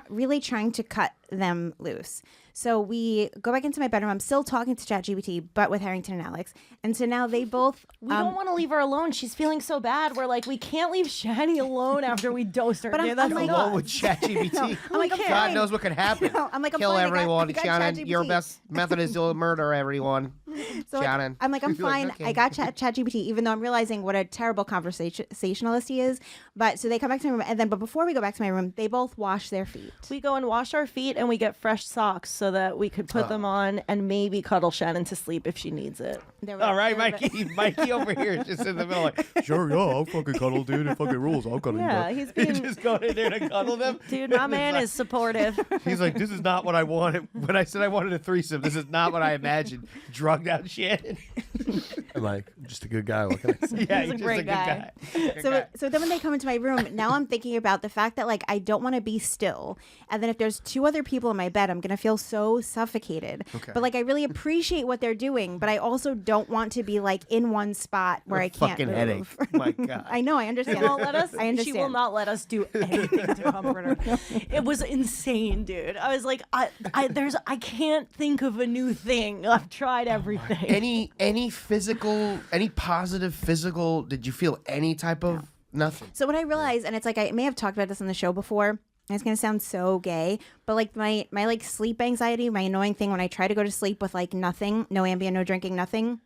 really trying to cut them loose. So we go back into my bedroom. I'm still talking to ChatGPT, but with Harrington and Alex. And so now they both. We don't want to leave her alone. She's feeling so bad. We're like, we can't leave Shani alone after we dosed her. But I'm- Dude, that's I'm like, nuts. Along with ChatGPT. I'm like, I'm God fine. knows what could happen. No, I'm like, I'm Kill fine. I got- everyone, I got Shannon. Your ChatGPT. best method is to murder everyone. So Shannon. I'm like, I'm You're like, fine. okay. I got ChatGPT, even though I'm realizing what a terrible conversationalist he is. But so they come back to my room, and then, but before we go back to my room, they both wash their feet. We go and wash our feet, and we get fresh socks so that we could put them on and maybe cuddle Shannon to sleep if she needs it. All right, Mikey. Mikey over here is just in the middle like, sure, yeah, I'll fucking cuddle, dude. It fucking rules. I'll cuddle Yeah, you. he's being just going in there to cuddle them. dude. My man is supportive. He's like, this is not what I wanted. When I said I wanted a threesome, this is not what I imagined. Drugged out Shannon. I'm like, just a good guy. What can I say? Yeah, He's a just great good guy. So then when they come into my room, now I'm thinking about the fact that like I don't want to be still. And then if there's 2 other people in my bed, I'm going to feel so suffocated. Okay. But like I really appreciate what they're doing, but I also don't want to be like in one spot where I can't fucking move. headache. My God. I know, I understand. She won't let us. I understand. She will not let us do anything to comfort her. It was insane, dude. I was like, I can't think of a new thing. I've tried everything. Any physical, any positive physical? Did you feel any type of nothing? So what I realized, and it's like I may have talked about this on the show before, and it's gonna sound so gay, but like my like sleep anxiety, my annoying thing when I try to go to sleep with like nothing, no Ambien, no drinking, nothing.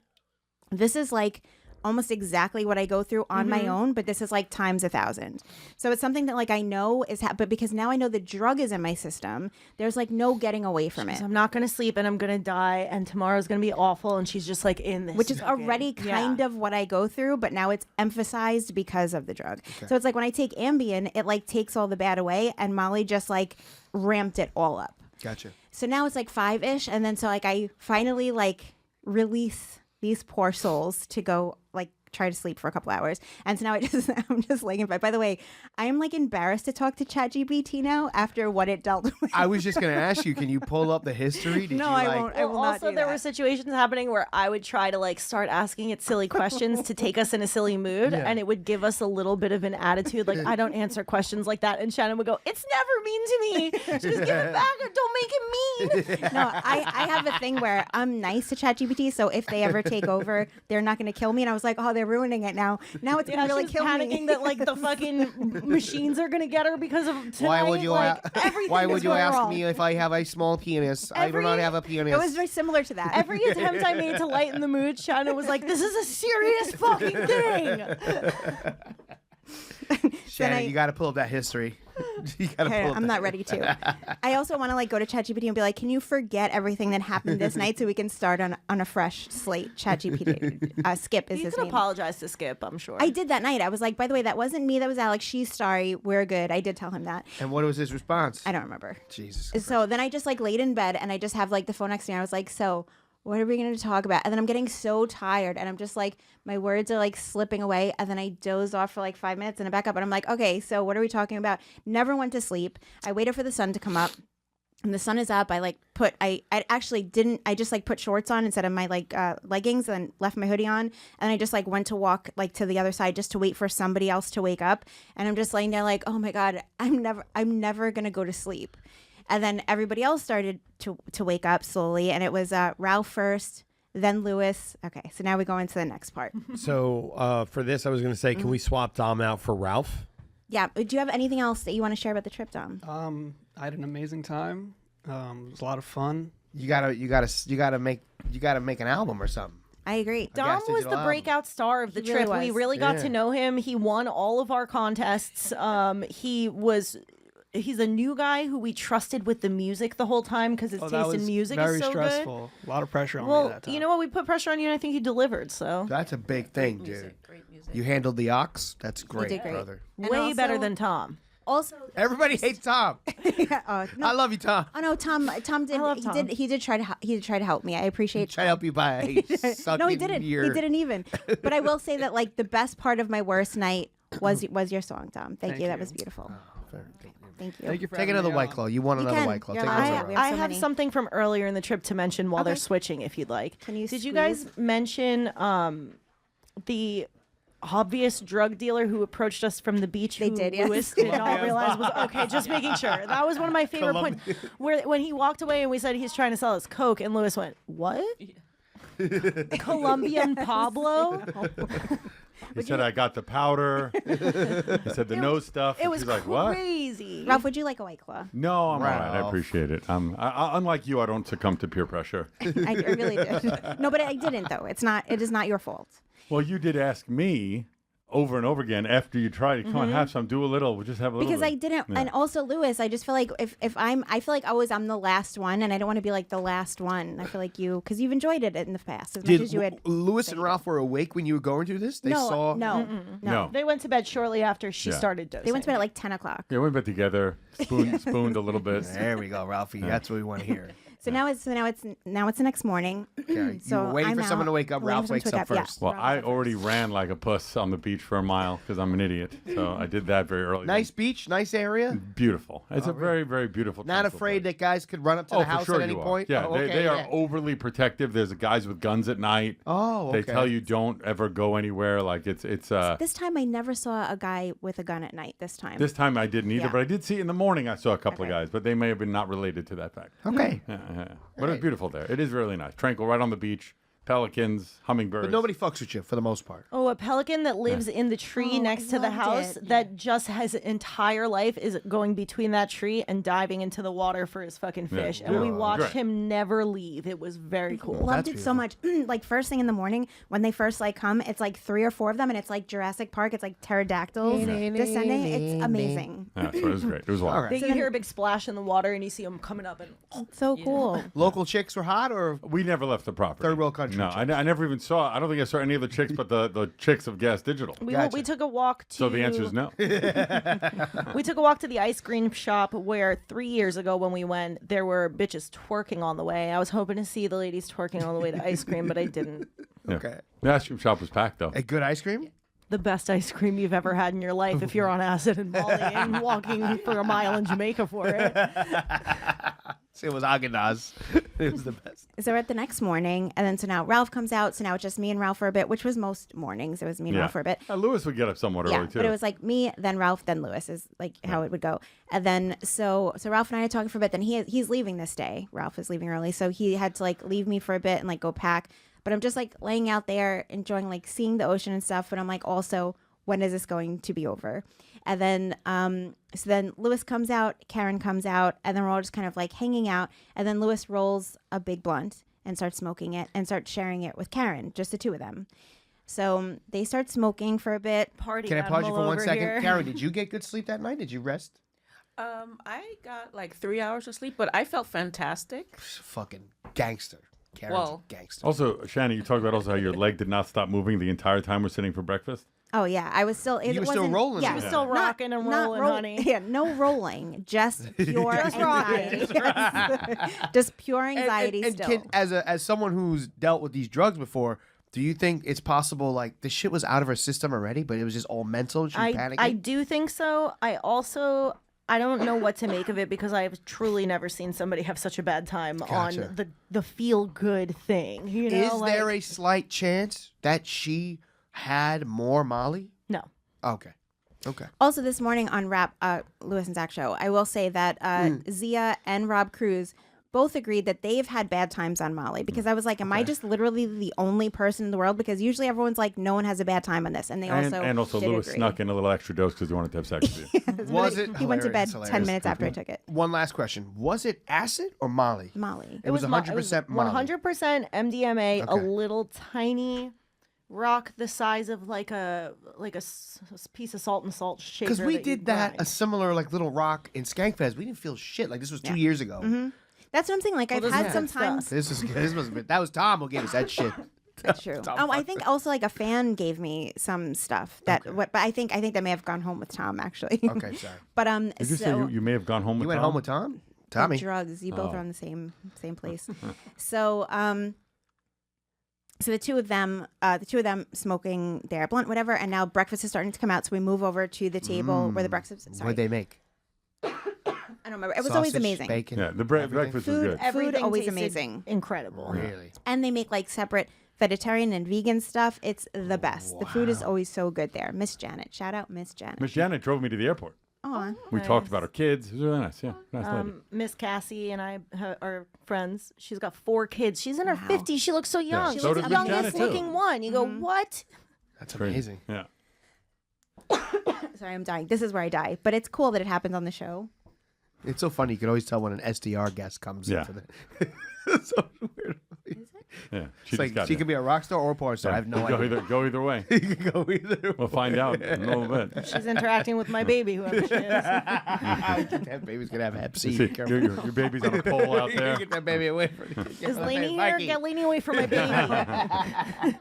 This is like almost exactly what I go through on my own, but this is like times 1,000. So it's something that like I know is, but because now I know the drug is in my system, there's like no getting away from it. I'm not gonna sleep and I'm gonna die and tomorrow's gonna be awful and she's just like in this, Which is already kind of what I go through, but now it's emphasized because of the drug. Okay. So it's like when I take Ambien, it like takes all the bad away, and Molly just like ramped it all up. Gotcha. So now it's like 5-ish, and then so like I finally like release these poor souls to go like try to sleep for a couple hours. And so now I'm just laying in bed. By the way, I am like embarrassed to talk to ChatGPT now after what it dealt with. I was just gonna ask you, can you pull up the history? Did No, you, I like, won't. I will not also, do there that. were situations happening where I would try to like start asking it silly questions to take us in a silly mood, and it would give us a little bit of an attitude. Like, I don't answer questions like that, and Shannon would go, "It's never mean to me. Just give it back. Don't make it mean." No, I have a thing where I'm nice to ChatGPT, so if they ever take over, they're not going to kill me. And I was like, oh, they're ruining it now. Now it's going to really she's kill panicking me. that like the fucking machines are gonna get her because of tonight. Why would you? Like, everything Why is would you going ask wrong. me if I have a small penis? I do not have a penis. It was very similar to that. Every attempt I made to lighten the mood, Shannon was like, "This is a serious fucking thing." Shannon, you got to pull up that history. You got to Okay, pull up I'm that not ready to. I also want to like go to ChatGPT and be like, can you forget everything that happened this night so we can start on a fresh slate? ChatGPT. Skip is You his can name. apologize to Skip, I'm sure. I did that night. I was like, by the way, that wasn't me. That was Alex. She's sorry. We're good. I did tell him that. And what was his response? I don't remember. Jesus. So then I just like laid in bed and I just have like the phone next to me. I was like, so what are we going to talk about? And then I'm getting so tired and I'm just like, my words are like slipping away. And then I doze off for like 5 minutes and I back up and I'm like, okay, so what are we talking about? Never went to sleep. I waited for the sun to come up. And the sun is up. I actually didn't. I just like put shorts on instead of my like leggings and left my hoodie on. And I just like went to walk like to the other side just to wait for somebody else to wake up. And I'm just laying there like, oh my God, I'm never gonna go to sleep. And then everybody else started to wake up slowly. And it was Ralph first, then Lewis. Okay, so now we go into the next part. So for this, I was going to say, can we swap Dom out for Ralph? Yeah. Do you have anything else that you want to share about the trip, Dom? I had an amazing time. It was a lot of fun. You gotta make an album or something. I agree. Dom GaS was Digital the album. breakout star of the He really trip. We was. really got Yeah. to know him. He won all of our contests. He's a new guy who we trusted with the music the whole time because his that taste was in music very is so stressful. A lot of pressure on good. me Well, that time. you know what? We put pressure on you, and I think you delivered. So That's a big thing, dude. Great music. You handled the ox. That's great, did great. brother. And way also- better than Tom. Also, Everybody hates Tom. no, I love you, Tom. oh no, Tom did. love Tom. He did try to help me. I appreciate. Try to help you by sucking No, he didn't. your... He didn't even. But I will say that like the best part of my worst night was your song, Tom. Thank you. That was beautiful. Thank you. Thank you for Take having another me White on. Claw. You want You another can. White Claw. You're Take allowed another to. one. We have I so have many. something from earlier in the trip to mention while they're Okay. switching, if you'd like. Can you Did you squeeze? guys mention the obvious drug dealer who approached us from the beach? They who did, yes. Lewis did not realize was okay. Just making sure. That was one of my favorite points. Where when he walked away and we said he's trying to sell us coke, and Lewis went, "What? Colombian Pablo?" He said, I got the powder. He said the nose stuff. It And was she's like, what? crazy. Ralph, would you like a White Claw? No, I'm all right. I Ralph. appreciate it. Unlike you, I don't succumb to peer pressure. I really did. No, but I didn't though. It is not your fault. Well, you did ask me over and over again after you tried. Come on, have some. Do a little. We'll just have a little Because bit. I didn't, Yeah. and also Lewis, I just feel like I feel like always I'm the last one, and I don't want to be like the last one. I feel like because you've enjoyed it in the past as much as you had. Lewis and Ralph were awake when you were going through this? They saw... No. They went to bed shortly after she Yeah. started dosing. They went to bed at like 10 o'clock. Yeah, we went together, spooned a little bit. There we go, Ralphie. That's what we want to hear. So now it's the next morning. Okay. So you were waiting I'm for someone to out, wake up. waiting Ralph for someone wakes to up wake first. Well, Ralph I wakes up already first. ran like a puss on the beach for a mile because I'm an idiot. So I did that very early. Nice beach, nice area. Beautiful. It's a very, very beautiful. Not tranquil afraid place. that guys could run up to Oh, the for house sure at any you are. point? Yeah, Oh, they are yeah. overly protective. There's guys with guns at night. Oh, okay. They tell you don't ever go anywhere. Like it's This time I never saw a guy with a gun at night. This time. This time I didn't either, Yeah. but I did see in the morning. I saw a couple of guys, but they may have been not related to that fact. Okay. Yeah. But it's beautiful there. It is really nice. Tranquil, right on the beach. Pelicans, hummingbirds. But nobody fucks with you for the most part. Oh, a pelican that lives in the tree Oh, next to the loved house it. that just has an entire life is going between that tree and diving into the water for his fucking Yeah. fish. And we Yeah. watched Great. him never leave. It was very cool. Loved it so much. Like first thing in the morning when they first like come, it's like 3 or 4 of them, and it's like Jurassic Park. It's like pterodactyls descending. It's amazing. Yeah, so it was great. It was wild. All right. You hear a big splash in the water and you see him coming up and So cool. Local chicks were hot, or We never left the property. Third world country No, I never even saw. I don't think I saw any of the chicks, but the chicks of GaS Digital. we took a walk to So the answer is no. We took a walk to the ice cream shop where 3 years ago when we went, there were bitches twerking on the way. I was hoping to see the ladies twerking on the way to ice cream, but I didn't. Yeah. Okay. The ice cream shop was packed though. a good ice cream? The best ice cream you've ever had in your life if you're on acid and Molly and walking for a mile in Jamaica for it. See, it was Haagen-Dazs. It was the best. So we're at the next morning, and then so now Ralph comes out. So now it's just me and Ralph for a bit, which was most mornings. It was me and Ralph for a bit. Lewis would get up somewhat Yeah, early too. but it was like me, then Ralph, then Lewis is like how it would go. And then so Ralph and I are talking for a bit. Then he's leaving this day. Ralph is leaving early, so he had to like leave me for a bit and like go pack. But I'm just like laying out there enjoying like seeing the ocean and stuff. But I'm like also, when is this going to be over? And then so then Lewis comes out, Karyn comes out, and then we're all just kind of like hanging out. And then Lewis rolls a big blunt and starts smoking it and starts sharing it with Karyn, just the two of them. So they start smoking for a bit. Party Can I pause you animal for 1 over second? here. Karyn, did you get good sleep that night? Did you rest? I got like 3 hours of sleep, but I felt fantastic. Fucking gangster. Karyn's Well- a gangster. Also, Shannon, you talked about also how your leg did not stop moving the entire time we're sitting for breakfast. Oh yeah, I was still. You were still rolling Yeah, in there. Still rocking and rolling, honey. Yeah, no rolling, just pure anxiety. Just pure anxiety and still. as someone who's dealt with these drugs before, do you think it's possible like the shit was out of her system already, but it was just all mental? She was panicking? I do think so. I don't know what to make of it because I've truly never seen somebody have such a bad time Gotcha. on the feel good thing. You know, Is there a slight chance that she had more Molly? No. Okay. Okay. Also, this morning on Lewis and Zach show, I will say that Zia and Rob Cruz both agreed that they've had bad times on Molly, because I was like, am I just literally the only person in the world? Because usually everyone's like, no one has a bad time on this, and they And also did Lewis agree. snuck in a little extra dose because he wanted to have sex with you. Was it? He went to bed Hilarious, 10 hilarious. minutes after I took it. One last question: was it acid or Molly? Molly. It was 100% Molly. 100% MDMA, a Okay. little tiny rock the size of like a piece of salt and salt shaker. Because we that you did that a grind. similar like little rock in Skankfest. We didn't feel shit. Like this was 2 years ago. Mm-hmm. That's what I'm saying. Like I've this had is some good stuff. times. This is this was that was Tom who gave us that shit. That's true. Oh, I think also like a fan gave me some stuff that. But I think that may have gone home with Tom actually. Okay, sorry. But Did you say you may have gone home with You went Tom? home with Tom? Tommy. drugs. You both Oh. are on the same place. So so the two of them smoking their blunt, whatever, and now breakfast is starting to come out. So we move over to the table where the breakfast. Sorry, What'd they make? I don't remember. It was always Sausage, amazing. Bacon. Yeah, the everything? breakfast was Food, good. Everything always tasted amazing. incredible. Really? And they make like separate vegetarian and vegan stuff. It's the best. The food is always so good there. Miss Janet, shout out Miss Janet. Miss Janet drove me to the airport. Aw. We talked about her kids. It was really nice. Yeah, nice lady. Miss Cassie and I are friends. She's got 4 kids. She's in her 50s. She looks so young. so She's does the Miss youngest Janet, too. looking one. You go, what? That's Crazy. amazing. Yeah. Sorry, I'm dying. This is where I die. But it's cool that it happens on the show. It's so funny. You can always tell when an SDR guest comes Yeah. into the. It's so weird. Yeah. It's like she could be a rock star or a porn star. I have no go idea. Go either way. You can go either. We'll find out in a little bit. She's interacting with my baby, whoever she is. That baby's gonna have Hep C. You see, your baby's on a pole out there. Get that baby away from Is Lainey here? Get Lainey away from my baby.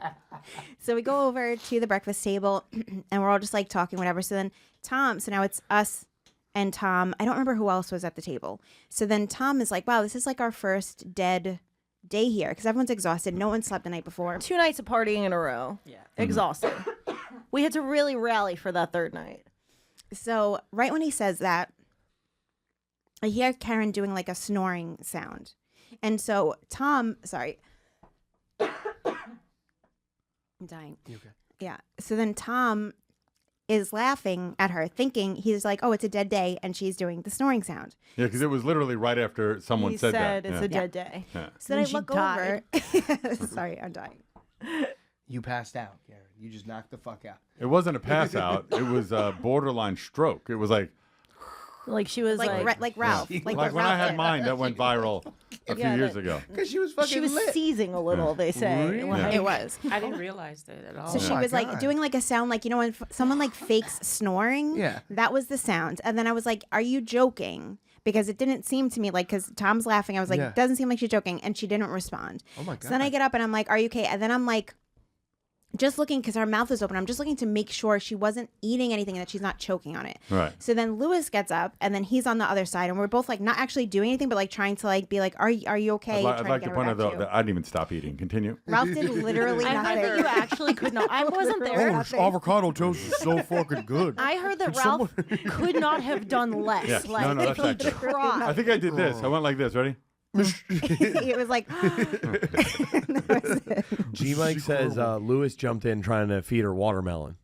So we go over to the breakfast table and we're all just like talking, whatever. So then Tom, so now it's us and Tom. I don't remember who else was at the table. So then Tom is like, wow, this is like our first dead day here because everyone's exhausted. No one slept the night before. 2 nights of partying in a row. Yeah. Exhausting. We had to really rally for that third night. So right when he says that, I hear Karyn doing like a snoring sound. And so Tom, sorry. I'm dying. You okay? Yeah. So then Tom is laughing at her, thinking he's like, oh, it's a dead day. And she's doing the snoring sound. Yeah, because it was literally right after someone He said that. it's Yeah. a dead day. Yeah. So then I She look died. over. Sorry, I'm dying. You passed out, Karyn. You just knocked the fuck out. It wasn't a pass out. It was a borderline stroke. It was like She was Like Ralph. like what when I Ralph had did. mine that went viral a few years ago. Because she was fucking she was lit. seizing a little, they say. Really? Like- It was. I didn't realize that at all. So she my was like God. doing like a sound like, when someone like fakes snoring. Yeah. That was the sound. And then I was like, are you joking? Because it didn't seem to me like, because Tom's laughing. I was like, Yeah. it doesn't seem like she's joking. And she didn't respond. Oh my God. So then I get up and I'm like, are you okay? And then I'm like, just looking, because her mouth is open, I'm just looking to make sure she wasn't eating anything and that she's not choking on it. Right. So then Lewis gets up and then he's on the other side and we're both like not actually doing anything, but like trying to like be like, are you okay? I'd Trying like to to get point her out back though to you. that I didn't even stop eating. Continue. Ralph did literally I heard nothing. that you actually could not. I wasn't there. Oh, this avocado toast is so fucking good. I heard that Ralph could not have done less. Yeah. Like, No, that's he accurate. tried. I think I did this. I went like this. Ready? It was like, G Mike says Lewis jumped in trying to feed her watermelon.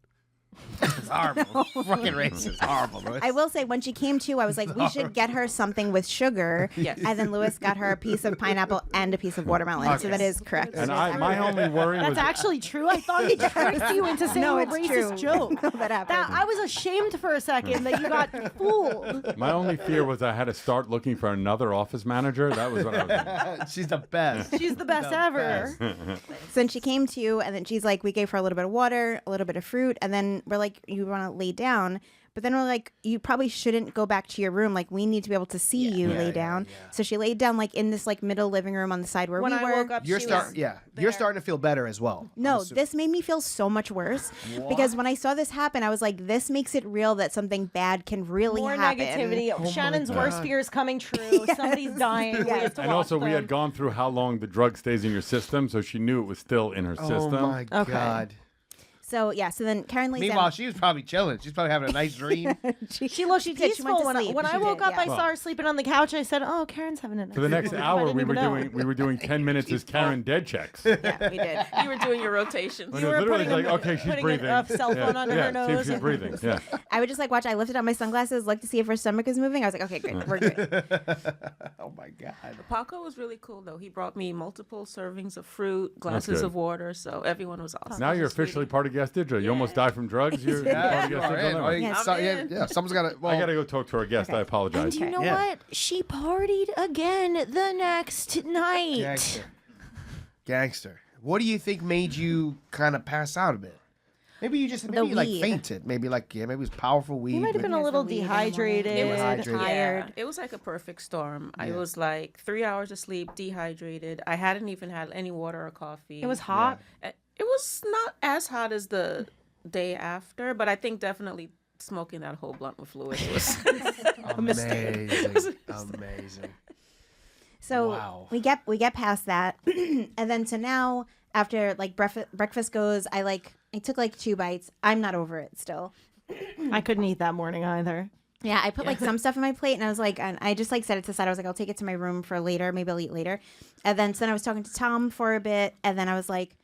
It's horrible. Fucking racist. Horrible. Lewis. I will say when she came to, I was like, we should get her something with sugar. Yes. And then Lewis got her a piece of pineapple and a piece of watermelon. So that is correct. And my only worry was That's actually true. I thought he tricked you into saying No, a it's racist true. joke. No, that happened. I was ashamed for a second that you got fooled. my only fear was I had to start looking for another office manager. That was what I was doing. She's the best. She's the best ever. So then she came to, and then she's like, we gave her a little bit of water, a little bit of fruit, and then we're like, you want to lay down. But then we're like, you probably shouldn't go back to your room. Like, we need to be able to see you lay down. So she laid down like in this like middle living room on the side where When we I were. woke up, You're she starting. was Yeah. You're starting to feel better as well. No, this made me feel so much worse because when I saw this happen, I was like, this makes it real that something bad can really more happen. negativity. Shannon's worst fear is coming true. Somebody's dying. We have to And watch also, we them. had gone through how long the drug stays in your system, so she knew it was still in her Oh system. my Okay. God. So yeah, so then Karyn lays Meanwhile, down. she was probably chilling. She's probably having a nice dream. She looked She did. She went peaceful to when I, sleep. when She I woke did, up. yeah. I saw her sleeping on the couch. I said, "Oh, Karen's having a nice For the next sleep." I hour, didn't we even were know. doing 10 minutes as Karen dead checks. Yeah, we did. You were doing your rotations. When You it was were literally putting like, a- okay, she's putting breathing. a cell phone under her See if nose she's and- breathing. Yeah. I would just like watch. I lifted up my sunglasses, looked to see if her stomach was moving. I was like, okay, great, we're good. Oh my God. Paco was really cool though. He brought me multiple servings of fruit, glasses good. of water, so everyone was awesome. Now you're officially part of GaS Digital. You almost died from drugs. You're part of GaS Digital now. Yes. Someone's got to. I got to go talk to our guest. I apologize. And you know Yeah. what? She partied again the next night. Gangster. What do you think made you kind of pass out a bit? Maybe you just maybe you like weed. fainted. Maybe like maybe it was powerful weed. You might have been a There's little the weed in the morning. dehydrated. It was Dehydrated. tired. Yeah, it was like a perfect storm. I was like 3 hours of sleep, dehydrated. I hadn't even had any water or coffee. It was hot. It was not as hot as the day after, but I think definitely smoking that whole blunt with Lewis was a mistake. Amazing. So Wow. we get past that, and then so now after like breakfast goes, I took like 2 bites. I'm not over it still. I couldn't eat that morning either. Yeah, I put like some stuff on my plate, and I was like, and I just like set it to the side. I was like, I'll take it to my room for later. Maybe I'll eat later. And then I was talking to Tom for a bit, and then I was like,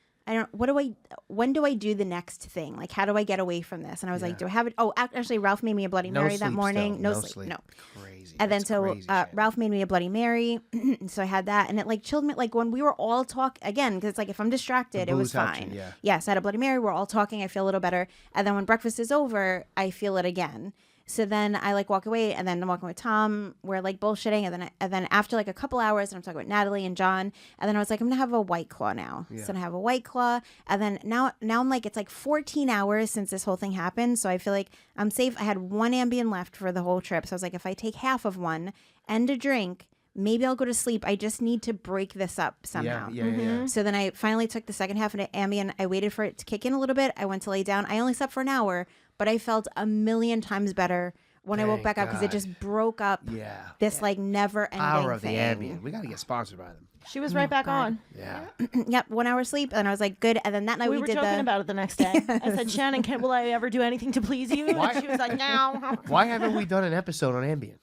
when do I do the next thing? Like, how do I get away from this? And I was like, do I have it? Oh, actually, Ralph made me a Bloody Mary that morning. No sleep. No. Crazy. And then That's so crazy, Shannon. Ralph made me a Bloody Mary, so I had that, and it like chilled me. Like when we were all again, because it's like if I'm distracted, The it was booze helped fine. you, yeah. Yes, I had a Bloody Mary. We're all talking. I feel a little better, and then when breakfast is over, I feel it again. So then I like walk away, and then I'm walking with Tom. We're like bullshitting, and then after like a couple hours, and I'm talking with Natalie and John, and then I was like, I'm gonna have a White Claw now. So I have a White Claw, and then now I'm like, it's like 14 hours since this whole thing happened, so I feel like I'm safe. I had 1 Ambien left for the whole trip, so I was like, if I take half of one and a drink, maybe I'll go to sleep. I just need to break this up somehow. Yeah. So then I finally took the second half of the Ambien. I waited for it to kick in a little bit. I went to lay down. I only slept for an hour, but I felt a million times better when I woke Thank back up because it God. just broke up Yeah. this like never-ending Power of thing. the ambient. We got to get sponsored by them. She was right back on. Yeah. Yep, 1 hour sleep, and I was like, good. And then that night We we were did joking the. about it the next day. I said, Shannon, will I ever do anything to please you? Why? And she was like, no. Why haven't we done an episode on ambient?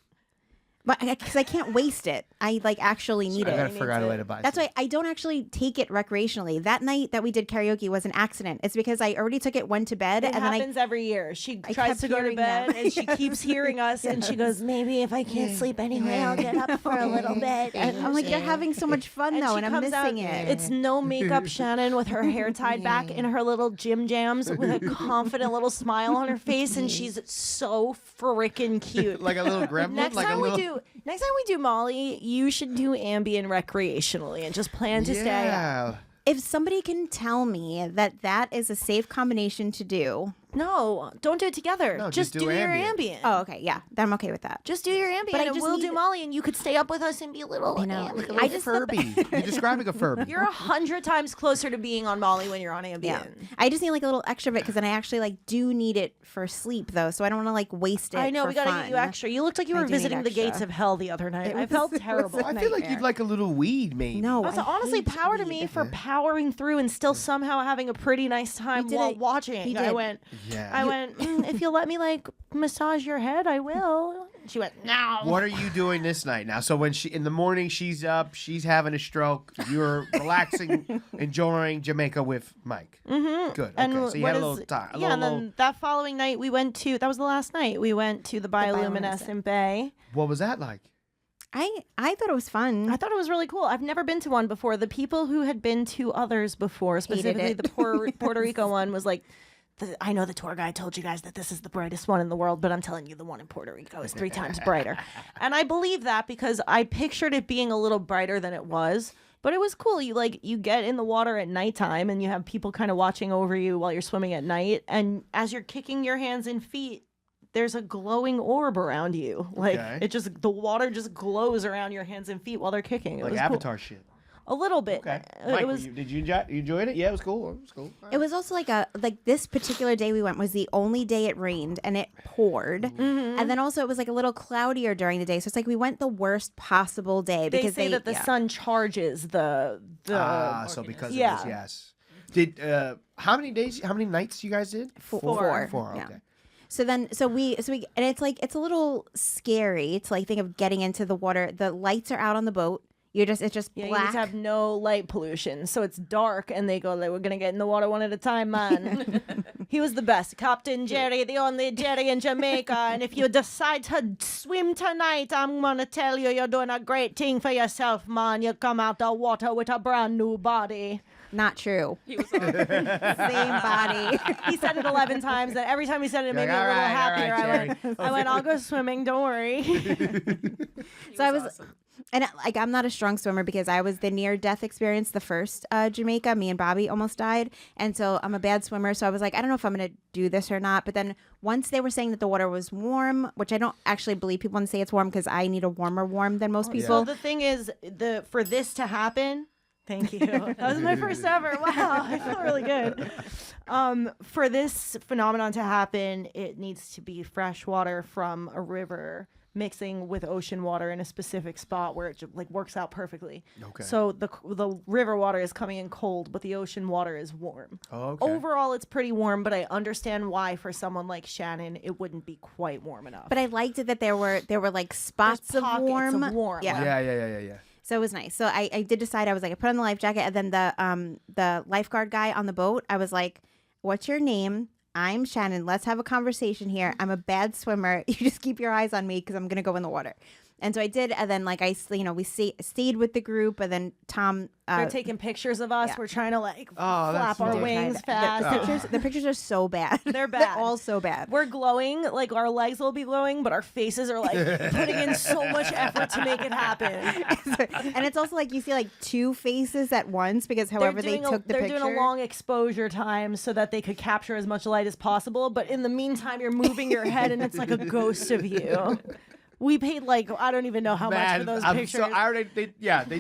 But because I can't waste it, I like actually need I it. got to figure out a way to buy That's some. why I don't actually take it recreationally. That night that we did karaoke was an accident. It's because I already took it, went to bed, It and then happens every year. She I tries kept to go to hearing bed them. and she keeps hearing us and she goes, maybe if I can't sleep anyway, I'll get up for a little bit. I'm like, you're having so much fun though, she and I'm comes missing out, it. It's no makeup Shannon with her hair tied back in her little gym jams with a confident little smile on her face, and she's so freaking cute. Like a little gremlin? Next like time a little... we do Molly, you should do ambient recreationally and just plan to stay up. Yeah. If somebody can tell me that that is a safe combination to do. No, don't do it together. No, just just do do your ambient. ambient. Oh, okay, yeah, then I'm okay with that. Just do your ambient, But I and just we'll need- do Molly, and you could stay up with us and be a little. I know. ambient. I just Furby. You're describing a Furby. You're 100 times closer to being on Molly when you're on ambient. Yeah, I just need like a little extra bit because then I actually like do need it for sleep though, so I don't want to like waste it. I know, for we gotta fun. get you extra. You looked like you I were do need visiting the gates extra. of hell the other night. It I was- felt it was terrible. a I feel like nightmare. you'd like a little weed, maybe. No, Also, honestly, hate power to weed. me for powering through and still somehow having a pretty nice time did while it. watching. He I did. went, Yeah. If you'll let me like massage your head, I will. She went, no. What are you doing this night now? So when she in the morning she's up, she's having a stroke. You're relaxing, enjoying Jamaica with Mike. Mm-hmm. Good. Okay. And So you had a little time. Yeah, and then that following night we went to. That was the last night we went to the Bioluminescence Bay. What was that like? I thought it was fun. I thought it was really cool. I've never been to one before. The people who had been to others before, specifically it. the Puerto Rico one, was like, I know the tour guide told you guys that this is the brightest one in the world, but I'm telling you the one in Puerto Rico is 3 times brighter. And I believe that because I pictured it being a little brighter than it was. But it was cool. You get in the water at nighttime and you have people kind of watching over you while you're swimming at night. And as you're kicking your hands and feet, there's a glowing orb around you. Like the water just glows around your hands and feet while they're kicking. It Like was Avatar cool. shit. A little bit. Okay. It Mike, was. did you enjoyed it? Yeah, it was cool. It was cool. It was also like this particular day we went was the only day it rained and it poured, Mm-hmm. and then also it was like a little cloudier during the day. So it's like we went the worst possible day They because say that the sun charges the. So because of yeah. this, yes. Did how many nights you guys did? Four. Four. Yeah. Okay. So we and it's like it's a little scary to like think of getting into the water. The lights are out on the boat. It's just Yeah, you black. need to have no light pollution, so it's dark, and they go, "We're gonna get in the water one at a time, man." He was the best, Captain Jerry, the only Jerry in Jamaica. And if you decide to swim tonight, I'm gonna tell you, you're doing a great thing for yourself, man. You come out the water with a brand new body. Not true. He was Same body. He said it 11 times, and every time he said it, it made You're me a like, little "All happier. right, I went, I'll go swimming. Don't worry. So I was, and like I'm not a strong swimmer because I was the near death experience the first Jamaica. Me and Bobby almost died, and so I'm a bad swimmer. So I was like, I don't know if I'm gonna do this or not. But then once they were saying that the water was warm, which I don't actually believe people when they say it's warm because I need a warmer warm than most people. So the thing is, for this to happen. Thank you. That was my first ever. Wow, I feel really good. For this phenomenon to happen, it needs to be fresh water from a river mixing with ocean water in a specific spot where it like works out perfectly. Okay. So the river water is coming in cold, but the ocean water is warm. Oh, okay. Overall, it's pretty warm, but I understand why for someone like Shannon, it wouldn't be quite warm enough. But I liked it that there were like spots of pockets warm. of warm. Yeah. So it was nice. So I did decide I was like I put on the life jacket and then the lifeguard guy on the boat, I was like, "What's your name? I'm Shannon. Let's have a conversation here. I'm a bad swimmer. You just keep your eyes on me because I'm gonna go in the water." And so I did, and then like we stayed with the group, and then Tom. They're taking pictures of us. yeah. We're trying to like that's flap our so wings nice. fast. The pictures are so bad. They're bad. They're all so bad. We're glowing, like our legs will be glowing, but our faces are like putting in so much effort to make it happen. And it's also like you see like two faces at once because however they took the they're picture. doing a long exposure time so that they could capture as much light as possible. But in the meantime, you're moving your head and it's like a ghost of you. We paid like I don't even know how much for those pictures. they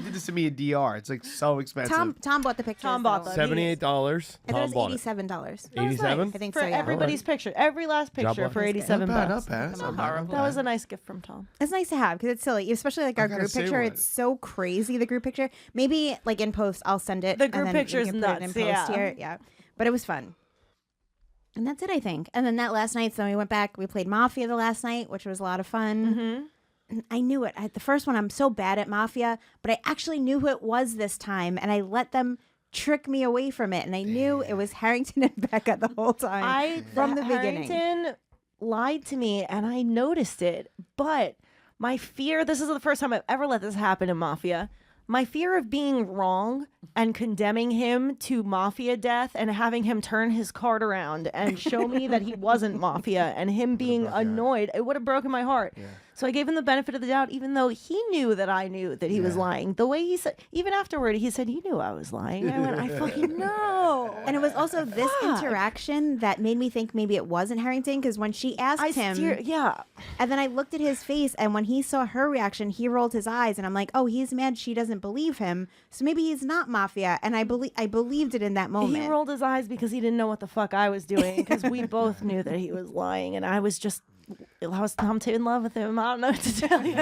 did this to me in DR. It's like so expensive. Tom bought the pictures. Tom bought them. $78. I thought Tom it bought was it. $87. 87? I think for so. Yeah. everybody's picture, every last picture well for done. $87. Not bad. That's not That bad. was a nice gift from Tom. It's nice to have because it's silly, especially like our gotta group say picture. one. It's so crazy, the group picture. Maybe like in post, I'll send it. The and group then we picture is can put it in nuts, post yeah. here. Yeah, but it was fun. And that's it, I think. And then that last night, so we went back. We played Mafia the last night, which was a lot of fun. And I knew it. The first one, I'm so bad at Mafia, but I actually knew who it was this time, and I let them trick me away from it. And I knew it was Harrington and Becca the whole time from the beginning. Harrington lied to me, and I noticed it. But my fear, this is the first time I've ever let this happen in Mafia. My fear of being wrong and condemning him to Mafia death and having him turn his card around and show me that he wasn't Mafia and him being annoyed, it would have broken my heart. Yeah. So I gave him the benefit of the doubt, even though he knew that I knew that he was lying. The way he said, even afterward, he said, "You knew I was lying." I went, "I fucking know." And it was also this interaction that made me think maybe it wasn't Harrington, because when she asked him, and then I looked at his face, and when he saw her reaction, he rolled his eyes, and I'm like, "Oh, he's mad she doesn't believe him, so maybe he's not Mafia." And I believed it in that moment. He rolled his eyes because he didn't know what the fuck I was doing, because we both knew that he was lying, and I was Tom too in love with him. I don't know what to tell you.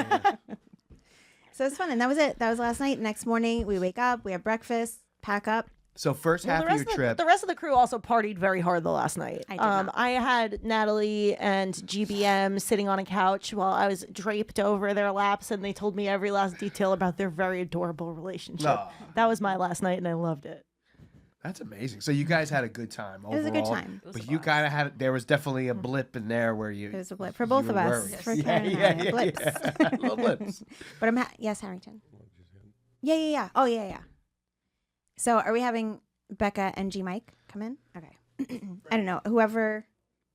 So it's fun, and that was it. That was last night. Next morning, we wake up, we have breakfast, pack up. So first half of your trip. The rest of the crew also partied very hard the last night. I did not. I had Natalie and GBM sitting on a couch while I was draped over their laps, and they told me every last detail about their very adorable relationship. Oh. That was my last night, and I loved it. That's amazing. So you guys had a good time overall. It was a good time. But you kind of had, there was definitely a blip in there where you. There was a blip for both you of were us. worried. For Karyn and I, blips. Little blips. But I'm yes, Harrington. Yeah. Oh, yeah. So are we having Becca and G Mike come in? Okay. I don't know. Whoever,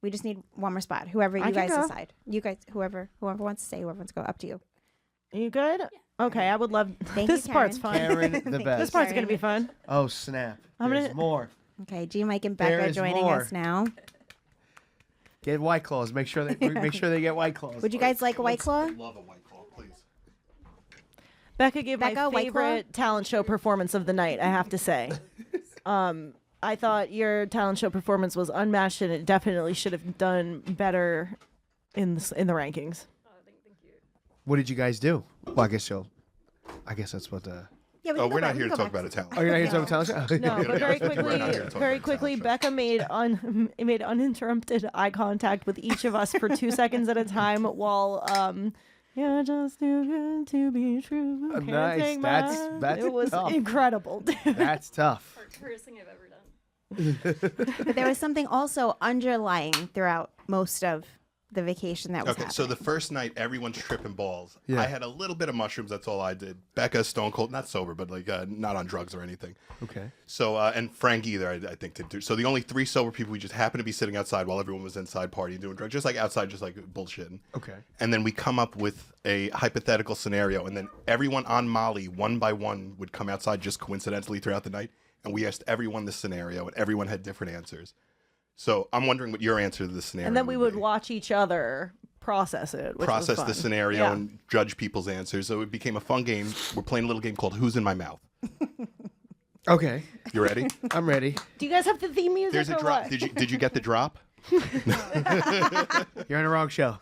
we just need one more spot. Whoever you guys decide. You guys, whoever wants to stay, whoever wants to go, up to you. Are you good? Yeah. Okay, I would love. Thank this you, part's Karyn. fun. Karyn, the best. This part's gonna be fun. Oh snap! I'm There's gonna- more. Okay, G Mike and There Becca is joining more. us now. Get White Claws. Make sure they get White Claws. Would you guys like a White Claw? Love a White Claw, please. Becca gave Becca, my White Claw? favorite talent show performance of the night, I have to say. I thought your talent show performance was unmatched, and it definitely should have done better in the rankings. What did you guys do? Well, I guess that's what the. Yeah, we Oh, can go we're back- not we here to can go talk back about a talent. Oh, you're not here to talk about talent show? No, but very We're not here to talk very about quickly, talent show. Becca made uninterrupted eye contact with each of us for 2 seconds at a time while you're just too good to be true. Can't Nice. take my That's eyes. It was tough. incredible. That's tough. Cursing I've ever done. But there was something also underlying throughout most of the vacation that was Okay, happening. so the first night, everyone's tripping balls. Yeah. I had a little bit of mushrooms. That's all I did. Becca, stone cold, not sober, but like not on drugs or anything. Okay. So and Frank either, I think, did too. So the only 3 sober people, we just happened to be sitting outside while everyone was inside partying, doing drugs, just like outside, just like bullshitting. Okay. And then we come up with a hypothetical scenario, and then everyone on Molly, one by one, would come outside just coincidentally throughout the night, and we asked everyone the scenario, and everyone had different answers. So I'm wondering what your answer to the scenario. And then we would be. watch each other process it. Which was Process fun. the scenario Yeah. and judge people's answers. So it became a fun game. We're playing a little game called Who's in My Mouth. Okay. You ready? I'm ready. Do you guys have the theme music? There's a or drop. what? Did you get the drop? You're on the wrong show.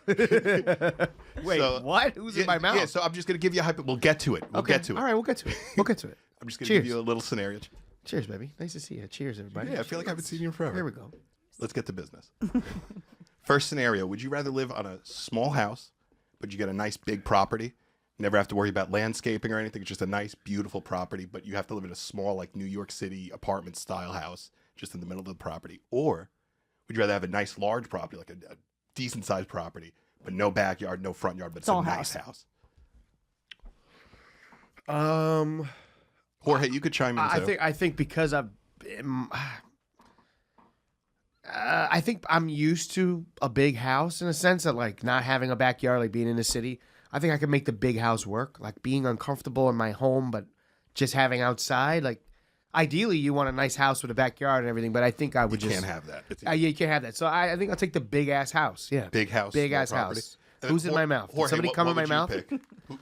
Wait, So- what? Who's in my mouth? Yeah, so I'm just gonna give you a hypo. We'll get to it. We'll get to it. All right, we'll get to it. We'll get to it. I'm just gonna Cheers. give you a little scenario. Cheers, baby. Nice to see you. Cheers, everybody. Yeah, I feel like I haven't seen you in forever. Here we go. Let's get to business. First scenario: would you rather live on a small house, but you get a nice big property? Never have to worry about landscaping or anything. It's just a nice, beautiful property, but you have to live in a small, like New York City apartment style house, just in the middle of the property. Or would you rather have a nice, large property, like a decent sized property, but no backyard, no front yard, but it's a all nice house. house? Jorge, you could chime in too. I think because I think I'm used to a big house in a sense of like not having a backyard, like being in the city. I think I could make the big house work, like being uncomfortable in my home, but just having outside. Like, ideally, you want a nice house with a backyard and everything, but I think I would You just can't have that. It's yeah, you can't have that. So I think I'll take the big ass house. Yeah, big house, big small ass property. house. Who's in my mouth? Did Jorge, somebody come in what my would you mouth? pick?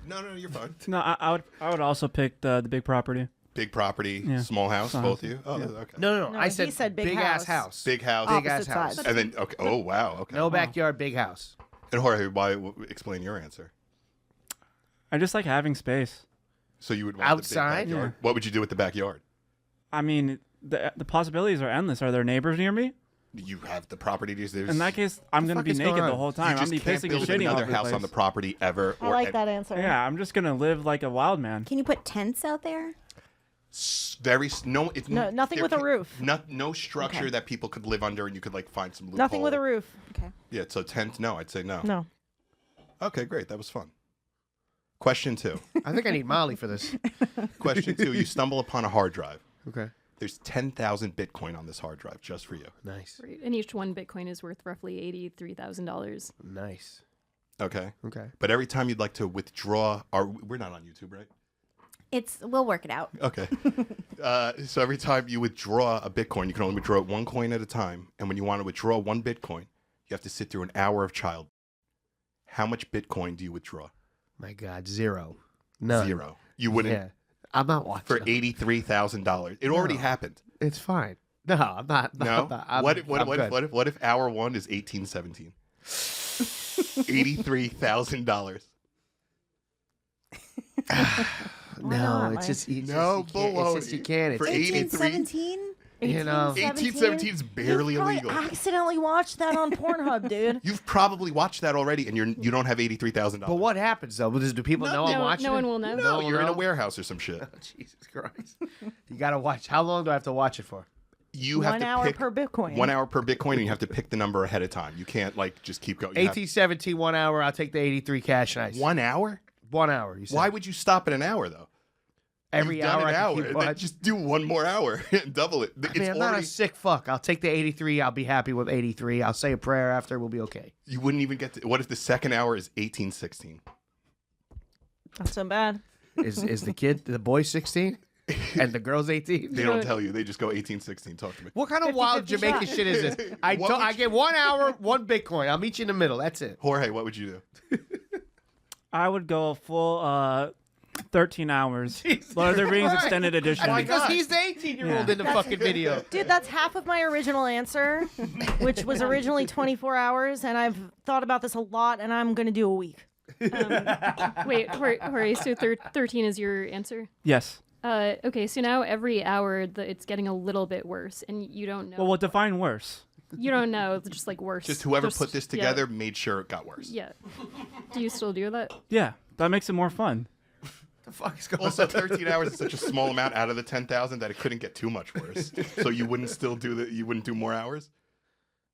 No, you're fine. No, I would also pick the big property. Big property, Yeah. small house, Small both house. of you? Oh, Yeah. okay. No. I he said, said big ass house. house. Big house. Big ass Opposite house. sides. And then, okay. Oh, wow. Okay. No backyard, big house. And Jorge, explain your answer. I just like having space. So you would want Outside? the big backyard? What would you do with the backyard? I mean, the possibilities are endless. Are there neighbors near me? You have the property. There's In that case, I'm going to fuck be is naked going the on? whole time. You I'm just be can't pissing and build shitting all another over the house on the place. property ever. I like that answer. Yeah, I'm just going to live like a wild man. Can you put tents out there? It's No, nothing there with a roof. No structure Okay. that people could live under, and you could like find some loophole. Nothing with a roof. Okay. Yeah, so tent. No, I'd say no. No. Okay, great. That was fun. Question 2. I think I need Molly for this. Question 2. You stumble upon a hard drive. Okay. There's 10,000 Bitcoin on this hard drive just for you. Nice. Right. And each one Bitcoin is worth roughly $83,000. Nice. Okay. Okay. But every time you'd like to withdraw, we're not on YouTube, right? We'll work it out. Okay. So every time you withdraw a Bitcoin, you can only withdraw one coin at a time. And when you want to withdraw one Bitcoin, you have to sit through an hour of child. How much Bitcoin do you withdraw? My God, 0. None. 0. You wouldn't. Yeah. I'm not watching. For $83,000. It already happened. It's fine. No, I'm not. No. What if good. hour 1 is 1817? $83,000. No, it's just you No, just, you can't. It's just you can't. For It's 1817? You know, 1817 is barely you illegal. Accidentally watched that on Pornhub, dude. You've probably watched that already, and you don't have $83,000. But what happens though? Do people know I'm watching? No one it? will know. No, you're in a no. warehouse or some shit. Oh, Jesus Christ! You gotta watch. How long do I have to watch it for? You have 1 to hour pick per Bitcoin. 1 hour per Bitcoin, and you have to pick the number ahead of time. You can't like just keep going. You have- 1817, 1 hour. I'll take the 83 cash nice. 1 hour? 1 hour. You said. Why would you stop at an hour though? Every You've done hour an I hour, can keep and then watching. just do one more hour and double it. I mean, I'm not a sick fuck. I'll take the 83. I'll be happy with 83. I'll say a prayer after. We'll be okay. You wouldn't even get to. What if the second hour is 1816? Not so bad. Is the boy 16 and the girl's 18? They don't tell you. They just go 1816. Talk to me. What kind of wild 50-50 Jamaican shot. shit is this? I What would I get 1 hour, 1 Bitcoin. I'll meet you in the middle. That's it. Jorge, what would you do? I would go a full 13 hours. Lord of the Rings Right. Extended Edition. Because he's the 18-year-old in the fucking video. Dude, that's half of my original answer, which was originally 24 hours, and I've thought about this a lot, and I'm going to do a week. Wait, Jorge, so 13 is your answer? Yes. Okay, so now every hour it's getting a little bit worse, and you don't know. Well, what define worse? You don't know. It's just like worse. Just whoever Just- put this yeah. together made sure it got worse. Yeah. Do you still do that? Yeah, that makes it more fun. The fuck is going Also, on? 13 hours is such a small amount out of the 10,000 that it couldn't get too much worse. So you wouldn't still do you wouldn't do more hours?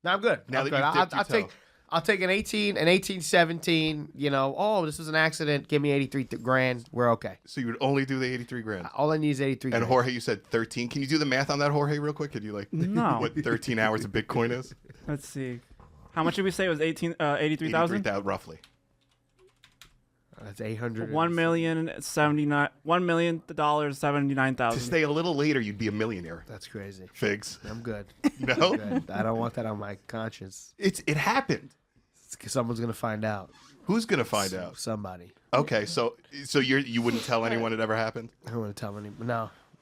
No, I'm good. Now I'm that good. you've dipped your toe. I'll take an 1817. You know, oh, this was an accident. Give me 83 grand. We're okay. So you would only do the 83 grand. All I need is 83 And grand. Jorge, you said 13. Can you do the math on that, Jorge, real quick? Could you like No. what 13 hours of Bitcoin is? Let's see. How much did we say it was? 83,000? 83,000 roughly. That's 800. $1,079,000. To stay a little later, you'd be a millionaire. That's crazy. Figs. I'm good. No? Good. I don't want that on my conscience. It happened. Someone's gonna find out. Who's gonna find out? Somebody. Okay, so you wouldn't tell anyone it ever happened? I don't want to tell anyone.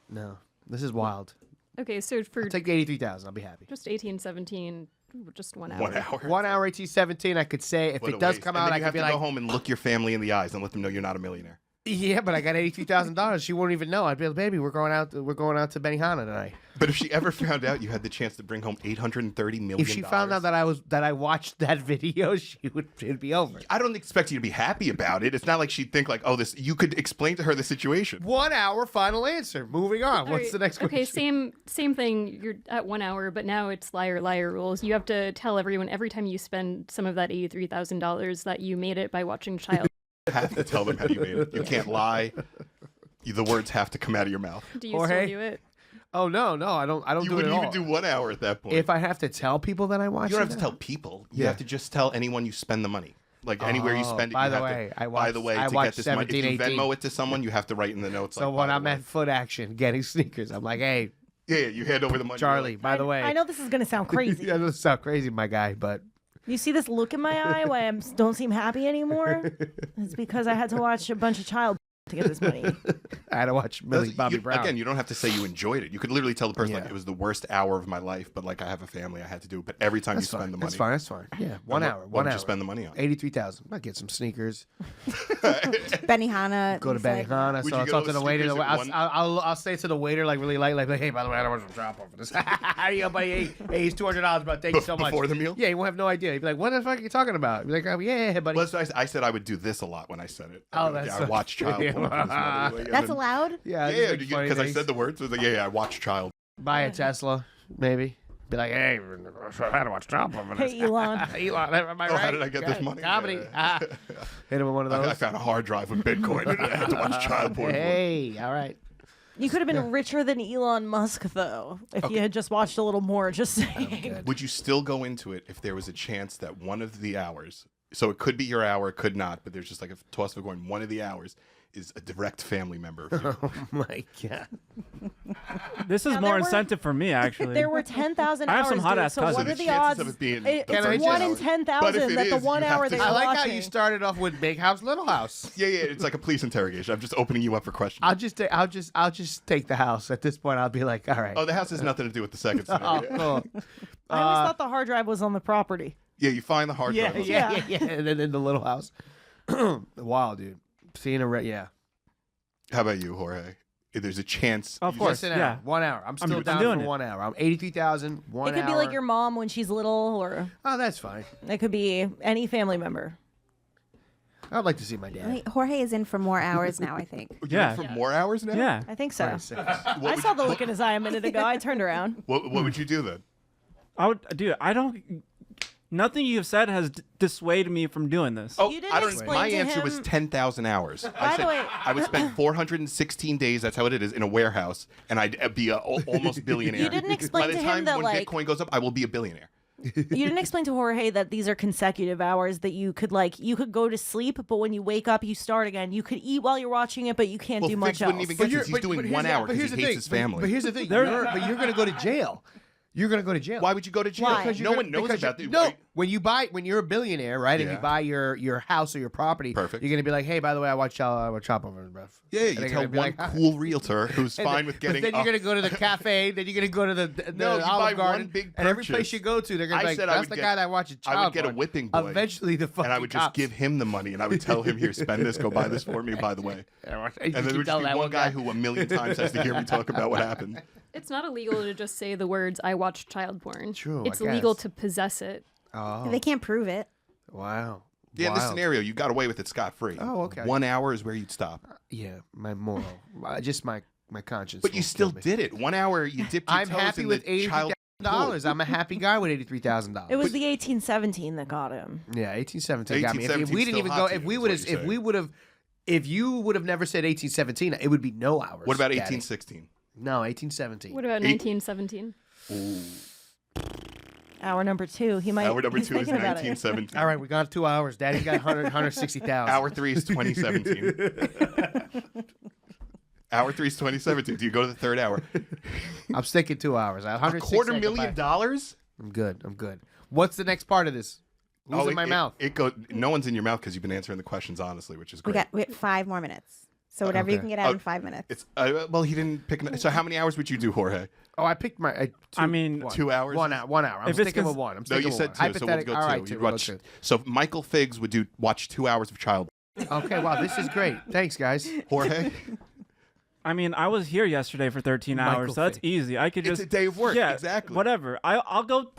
No. This is wild. Okay, so for I'll take the 83,000. I'll be happy. just 1817, just 1 hour. 1 hour. 1 hour, 1817. I could say if What it a does waste. come And out, then I you could have be to like, go home and look your family in the eyes and let them know you're not a millionaire. yeah, but I got $83,000. She won't even know. I'd be like, baby, we're going out to Benihana tonight. But if she ever found out you had the chance to bring home $830 million, If she found out that I watched that video, it'd be over. I don't expect you to be happy about it. It's not like she'd think like, oh, this. You could explain to her the situation. 1 hour, final answer. Moving on. All What's right, the next Okay, question? same thing. You're at 1 hour, but now it's liar rules. You have to tell everyone every time you spend some of that $83,000 that you made it by watching child. You have to tell them how you made it. You can't lie. The words have to come out of your mouth. Do you Jorge? still do it? Oh no, I don't You do it wouldn't at even all. do 1 hour at that point. If I have to tell people that I watched, You don't have it, to tell people. You Yeah. have to just tell anyone you spend the money. Like anywhere you Oh, spend it. by you the have way, to, I by the watched- way, I to watched get this money, if you 17, Venmo it to someone, you have to write in the notes. So like, when by I'm the at Foot Action getting sneakers, I'm like, hey, yeah, you hand over the money. Charlie, by the way, I know this is going to sound crazy. yeah, this sounds crazy, my guy, but You see this look in my eye why I don't seem happy anymore? It's because I had to watch a bunch of child to get this money. I had to watch Millie Bobby Brown. Again, you don't have to say you enjoyed it. You could literally tell the person like it was the worst hour of my life, but like I have a family, I had to do it. But every time you spend the money, That's fine. Yeah, 1 hour. What 1 would hour. you spend the money on? 83,000. Might get some sneakers. Benihana. Go to Benihana. Would So you I'll get talk all to the the waiter. sneakers at one- I'll say to the waiter like really light, like, hey, by the way, I don't want some drop off for this. How you go, buddy? Hey, he's $200, but thank you so much. Before the meal? Yeah, he won't have no idea. He'd be like, what the fuck are you talking about? He'd be like, oh, yeah, buddy. Well, that's why I said I would do this a lot when I said it. Oh, Yeah, that's I watch child porn. For this money. Like, That's and allowed? Yeah, then- just yeah, make funny because I things. said the words. I was like, yeah, I watch child. Buy a Tesla, maybe. Be like, hey, I had to watch drop off for this. Hey, Elon. Elon, am I Oh, right? how did I get this money? Comedy. Yeah. Hit him with one of those. I found a hard drive with Bitcoin and I had to watch child porn. Hey, all right. You could have been richer than Elon Musk, though, if you had just watched a little more. Just saying. Would you still go into it if there was a chance that one of the hours, so it could be your hour, it could not, but there's just like a toss of a coin, one of the hours is a direct family member of you. Oh my God. This is Now, more there were- incentive for me, actually. There were 10,000 I have hours. some hot-ass dude, so what cousins. are The the chances odds? of it being It's the first 1 in hour. 10,000 But if it that the is, 1 you have hour to- they were I like how watching. you started off with big house, little house. Yeah, it's like a police interrogation. I'm just opening you up for questions. I'll just take the house. At this point, I'll be like, all right. Oh, the house has nothing to do with the second Oh, scenario. cool. I always thought the hard drive was on the property. Yeah, you find the hard Yeah, drive. yeah. And then in the little house. Wow, dude. Seeing yeah. How about you, Jorge? If there's a chance. Of you course, Just an yeah. hour. 1 hour. I'm still doing down doing for it. 1 hour. I'm 83,000. 1 It could hour. be like your mom when she's little, or Oh, that's fine. it could be any family member. I'd like to see my dad. Wait, Jorge is in for more hours now, I think. Yeah. For more hours now? Yeah. I think so. What I would saw you- the look in his eye a minute ago. I turned around. What would you do then? I would, dude. I don't. Nothing you've said has dissuaded me from doing this. Oh, You didn't I don't. explain My to answer him- was 10,000 hours. By I the said way- I would spend 416 days. That's how it is in a warehouse, and I'd be almost billionaire. You didn't explain By the to him time that, when like- Bitcoin goes up, I will be a billionaire. You didn't explain to Jorge that these are consecutive hours that you could go to sleep, but when you wake up, you start again. You could eat while you're watching it, but you can't Well, do Figs much else. wouldn't even get this. He's doing 1 hour because he hates his family. But here's the thing. There- You're going to go to jail. You're going to go to jail. Why would you go to jail? Why? Because No one knows about it. No, when you're a billionaire, right, and Yeah. you buy your house or your property, Perfect. you're gonna be like, hey, by the way, I watch Chop Over, bro. Yeah, And you they're tell gonna be one like, cool realtor who's And fine with getting. But then you're gonna go to the cafe. Then you're gonna go to the No, you buy Olive one Garden. big and every place purchase. you go to, they're gonna I be like, said I that's would the get- guy that watches child I would get a porn." whipping boy. Eventually, the fucking and I would just cops- give him the money, and I would tell him, "Here, spend this. Go buy this for me." By the way, and then there would just be one guy who a million times has to hear me talk about what happened. It's not illegal to just say the words "I watch child porn." True, It's I illegal guess. to possess it. Oh, They can't prove it. wow. Yeah, in this Wild. scenario, you got away with it scot free. Oh, okay. 1 hour is where you'd stop. Yeah, my moral, just my conscience. But you will still kill me. did it. 1 hour, you dipped your I'm toes happy in with the child $83,000. pool. I'm a happy guy with $83,000. It was the 1817 that got him. Yeah, 1817 got me. If 1817 we didn't still even hot go, to if you, we is would what have, you're if we would have, if you would have never said 1817, it would be no hours. What about Daddy. 1816? No, 1817. What about 1917? Hour number 2. He might. Hour number he's 2 is thinking about it. 1917. All right, we got 2 hours. Daddy got 160,000. Hour 3 is 2017. Hour 3 is 2017. Do you go to the third hour? I'm sticking 2 hours. $250,000? I'm good. I'm good. What's the next part of this? Who's in my mouth? It goes. No one's in your mouth because you've been answering the questions honestly, which is We great. got 5 more minutes. So whatever you Okay. can get out Oh, in 5 minutes. It's well, he didn't pick. So how many hours would you do, Jorge? Oh, I picked my. I mean, 2 hours. 1 hour. 1 hour. I'm If it's sticking cons- with one. I'm No, sticking you with said one. 2, so we'll Hypothetical. go 2. All right, You'd two. We'll watch, go 2. so Michael Figs would watch 2 hours of child. Okay. Wow, this is great. Thanks, guys. Jorge, I mean, I was here yesterday for 13 Michael hours, so that's Figs. easy. I could it's just a day of work. yeah, exactly. whatever. I'll go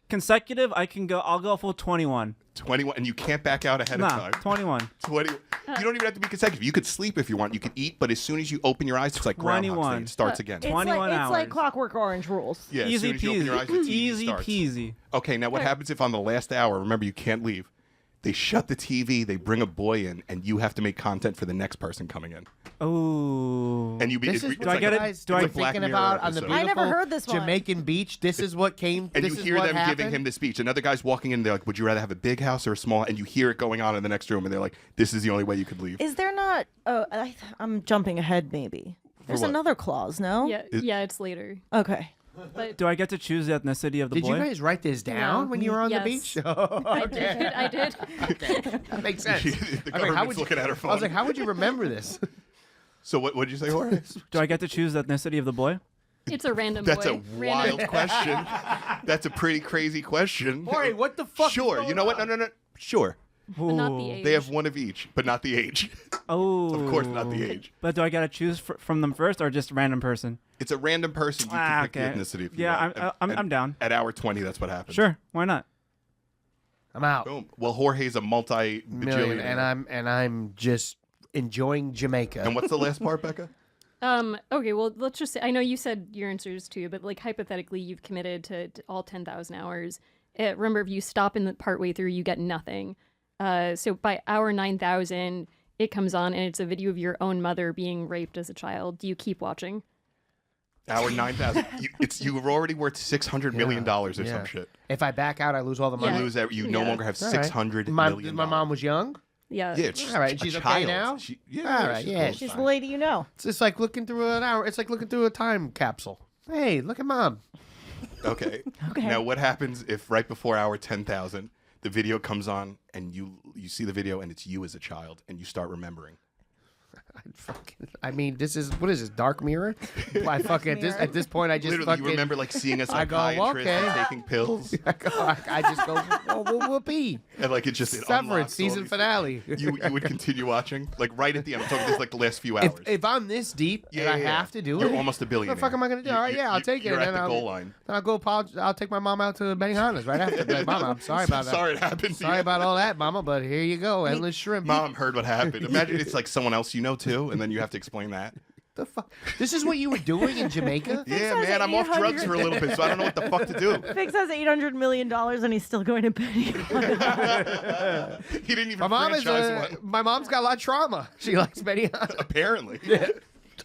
consecutive. I'll go full 21. 21, and you can't back out ahead of Nah, time. 21. 20. You don't even have to be consecutive. You could sleep if you want. You could eat, but as soon as you open your eyes, it's like Groundhog 21. Day. It starts again. It's 21 like, hours. It's like Clockwork Orange rules. Yeah, as Easy soon as you open your eyes, the peasy. TV Easy starts. peasy. Okay, now what happens if on the last hour, remember you can't leave, they shut the TV, they bring a boy in, and you have to make content for the next person coming in. Oh. And you be This is it's what I like get you it? guys Do I- were It's a Black thinking Mirror about on the episode. beautiful I never heard this one. Jamaican beach. This is what came. And this you is hear what them happened. giving him the speech. Another guy's walking in, they're like, would you rather have a big house or a small? And you hear it going on in the next room, and they're like, this is the only way you could leave. Is there not? I'm jumping ahead. Maybe there's what? another clause. No. Yeah, yeah, it's later. Okay. But Do I get to choose the ethnicity of the Did boy? you guys write this down when you were on the beach? Oh, I okay. did. I did. Okay. That makes sense. The I mean, how government's would you, looking at her phone. I was like, how would you remember this? So what did you say, Jorge? Do I get to choose the ethnicity of the boy? It's a random That's boy. a wild question. That's a pretty crazy question. Jorge, what the fuck? Sure. You know what? No. Sure. But not the age. They have one of each, but not the age. Oh. Of course, not the age. But do I got to choose from them first or just a random person? It's a random person. You can pick the ethnicity if you want. I'm down. At hour 20, that's what happens. Sure. Why not? I'm out. Boom. Well, Jorge's a multi-bajillionaire. and I'm just enjoying Jamaica. And what's the last part, Becca? Okay, well, let's just say, I know you said your answers too, but like hypothetically, you've committed to all 10,000 hours. Remember, if you stop in the partway through, you get nothing. So by hour 9,000, it comes on and it's a video of your own mother being raped as a child. Do you keep watching? Hour 9,000. You were already worth $600 million or some shit. If I back out, I lose all the money. You lose that. You no longer have $600 million. My mom was young. Yeah. Yeah, it's All right. a She's okay child. now. Yeah. All right. Yeah. She's the lady you know. It's just like looking through an hour. It's like looking through a time capsule. Hey, look at mom. Okay. Okay. Now, what happens if right before hour 10,000, the video comes on and you see the video and it's you as a child and you start remembering? I mean, what is this, Dark Mirror? I fucking at this point, I just Literally, fucking you remember like seeing a I go, psychiatrist okay. and taking pills, I just go, whoopee. and like it Severance unlocks all season these finale. things. You would continue watching like right at the end. I'm talking this like the last few hours. If I'm this deep and I have to do it, You're almost a billionaire. what the fuck am I gonna do? All right, yeah, I'll take it. You're and at then the goal line. Then I'll go apologize. I'll take my mom out to Benihana's right after. Be like, Mama, I'm sorry about that. Sorry it happened to Sorry you. about all that, Mama, but here you go, endless shrimp. Mom heard what happened. Imagine it's like someone else you know too, and then you have to explain that. The fuck? This is what you were doing in Jamaica? Yeah, man, I'm off drugs for a little bit, so I don't know what the fuck to do. Fix has $800 million and he's still going to Benihana. He didn't even franchise one. My mom's got a lot of trauma. She likes Benihana. Apparently.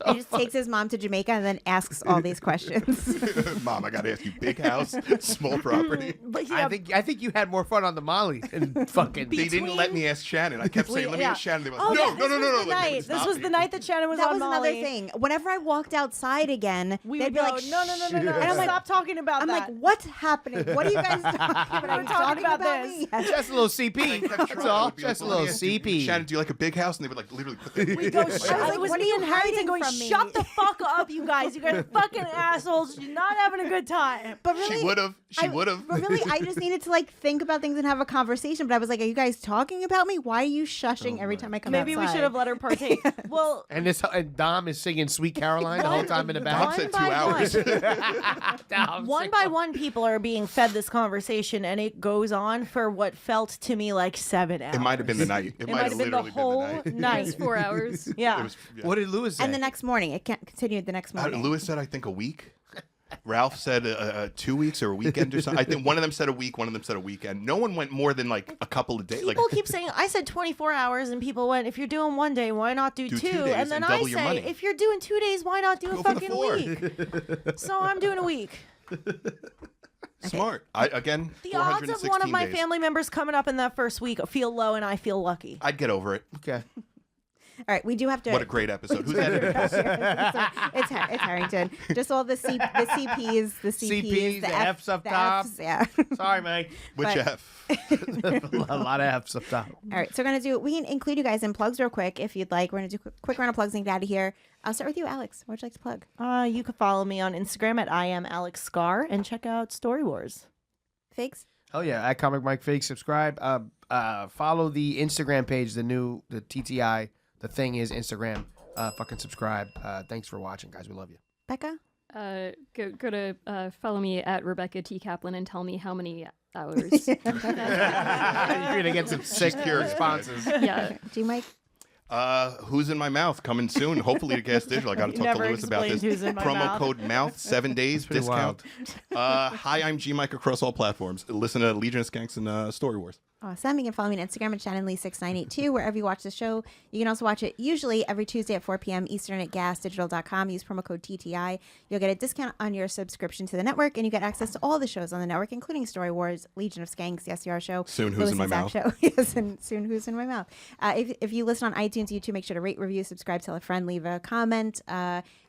He just takes his mom to Jamaica and then asks all these questions. Mom, I gotta ask you: big house, small property. But yeah, I think you had more fun on the Molly than fucking. They didn't let me ask Shannon. I kept saying, "Let me ask Shannon." They were like, Oh, "No, yeah, no, no, no, no!" This was the night. This was the night that Shannon was That on was Molly. another thing. Whenever I walked outside again, We they'd would be go, like, no. And I'm like, Stop talking about I'm that. like, what's happening? What are you guys talking about? We Are were you talking about me? Just a little CP. That's all. Just a little CP. Shannon, do you like a big house? And they would like literally put that. We go, I was like, it was what are me you and Harrington hiding going, from me? shut the fuck up, you guys. You guys are fucking assholes. You're not having a good time. But really, She would have. She would have. But really, I just needed to like think about things and have a conversation. But I was like, are you guys talking about me? Why are you shushing every time I come Maybe we outside? should have let her partake. Well, And Dom is singing "Sweet Caroline" the whole time in the back. Dom said 2 hours. one by one, people are being fed this conversation, and it goes on for what felt to me like 7 hours. It might have been the night. It might have been the literally whole been the night. night. It was 4 hours. Yeah. It was, yeah. What did Lewis say? And the next morning, it can't continue the next morning. Lewis said, I think a week. Ralph said 2 weeks or a weekend or something. I think one of them said a week, one of them said a weekend. No one went more than like a couple of days. People Like, keep saying, I said 24 hours, and people went, if you're doing 1 day, why not do Do 2? 2 days And then and I double your say, money. if you're doing 2 days, why not do Go a for the fucking 4. week? So I'm doing a week. Smart. Again, The odds of one of 416 my days. family members coming up in that first week feel low, and I feel lucky. I'd get over it. Okay. All right, we do have to. What a great episode. Who's editing this? it's Harrington. Just all the CPs, CPs, the Fs up top. Fs, yeah. Sorry, mate. Which But- F? A lot of F's up top. All right, so we can include you guys in plugs real quick if you'd like. We're gonna do a quick round of plugs and get out of here. I'll start with you, Alex. What would you like to plug? You can follow me on Instagram at IamAlexScar and check out Story Wars. Figs? Oh yeah, at Comic Mike Fig. Subscribe. Follow the Instagram page. The TTI. The thing is Instagram. Fucking subscribe. Thanks for watching, guys. We love you. Becca? Go to follow me at Rebecca T. Kaplan and tell me how many hours. You're gonna get some sick responses. Yeah. Do you, Mike? Who's in my mouth coming soon? Hopefully to GaS Digital. I got to You talk to never Lewis about this. explained who's in my Promo mouth. code MOUTH 7 days pretty discount. Hi, I'm G Mike across all platforms. Listen to Legion of Skanks and Story Wars. Awesome. You can follow me on Instagram at Shannon Lee 6982 wherever you watch the show. You can also watch it usually every Tuesday at 4 p.m. Eastern at gasdigital.com. Use promo code TTI. You'll get a discount on your subscription to the network, and you get access to all the shows on the network, including Story Wars, Legion of Skanks, the SCR show. Soon Who's in My Mouth. Show. Yes, and soon Who's in My Mouth. If you listen on iTunes, YouTube, make sure to rate, review, subscribe, tell a friend, leave a comment.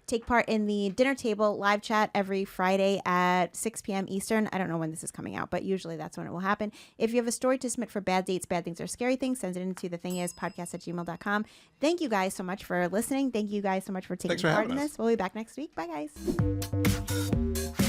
take part in the dinner table live chat every Friday at 6 p.m. Eastern. I don't know when this is coming out, but usually that's when it will happen. If you have a story to submit for bad dates, bad things, or scary things, send it into thethingispodcast@gmail.com. Thank you guys so much for listening. Thank you guys so much for taking Thanks for part in having us. this. We'll be back next week. Bye, guys.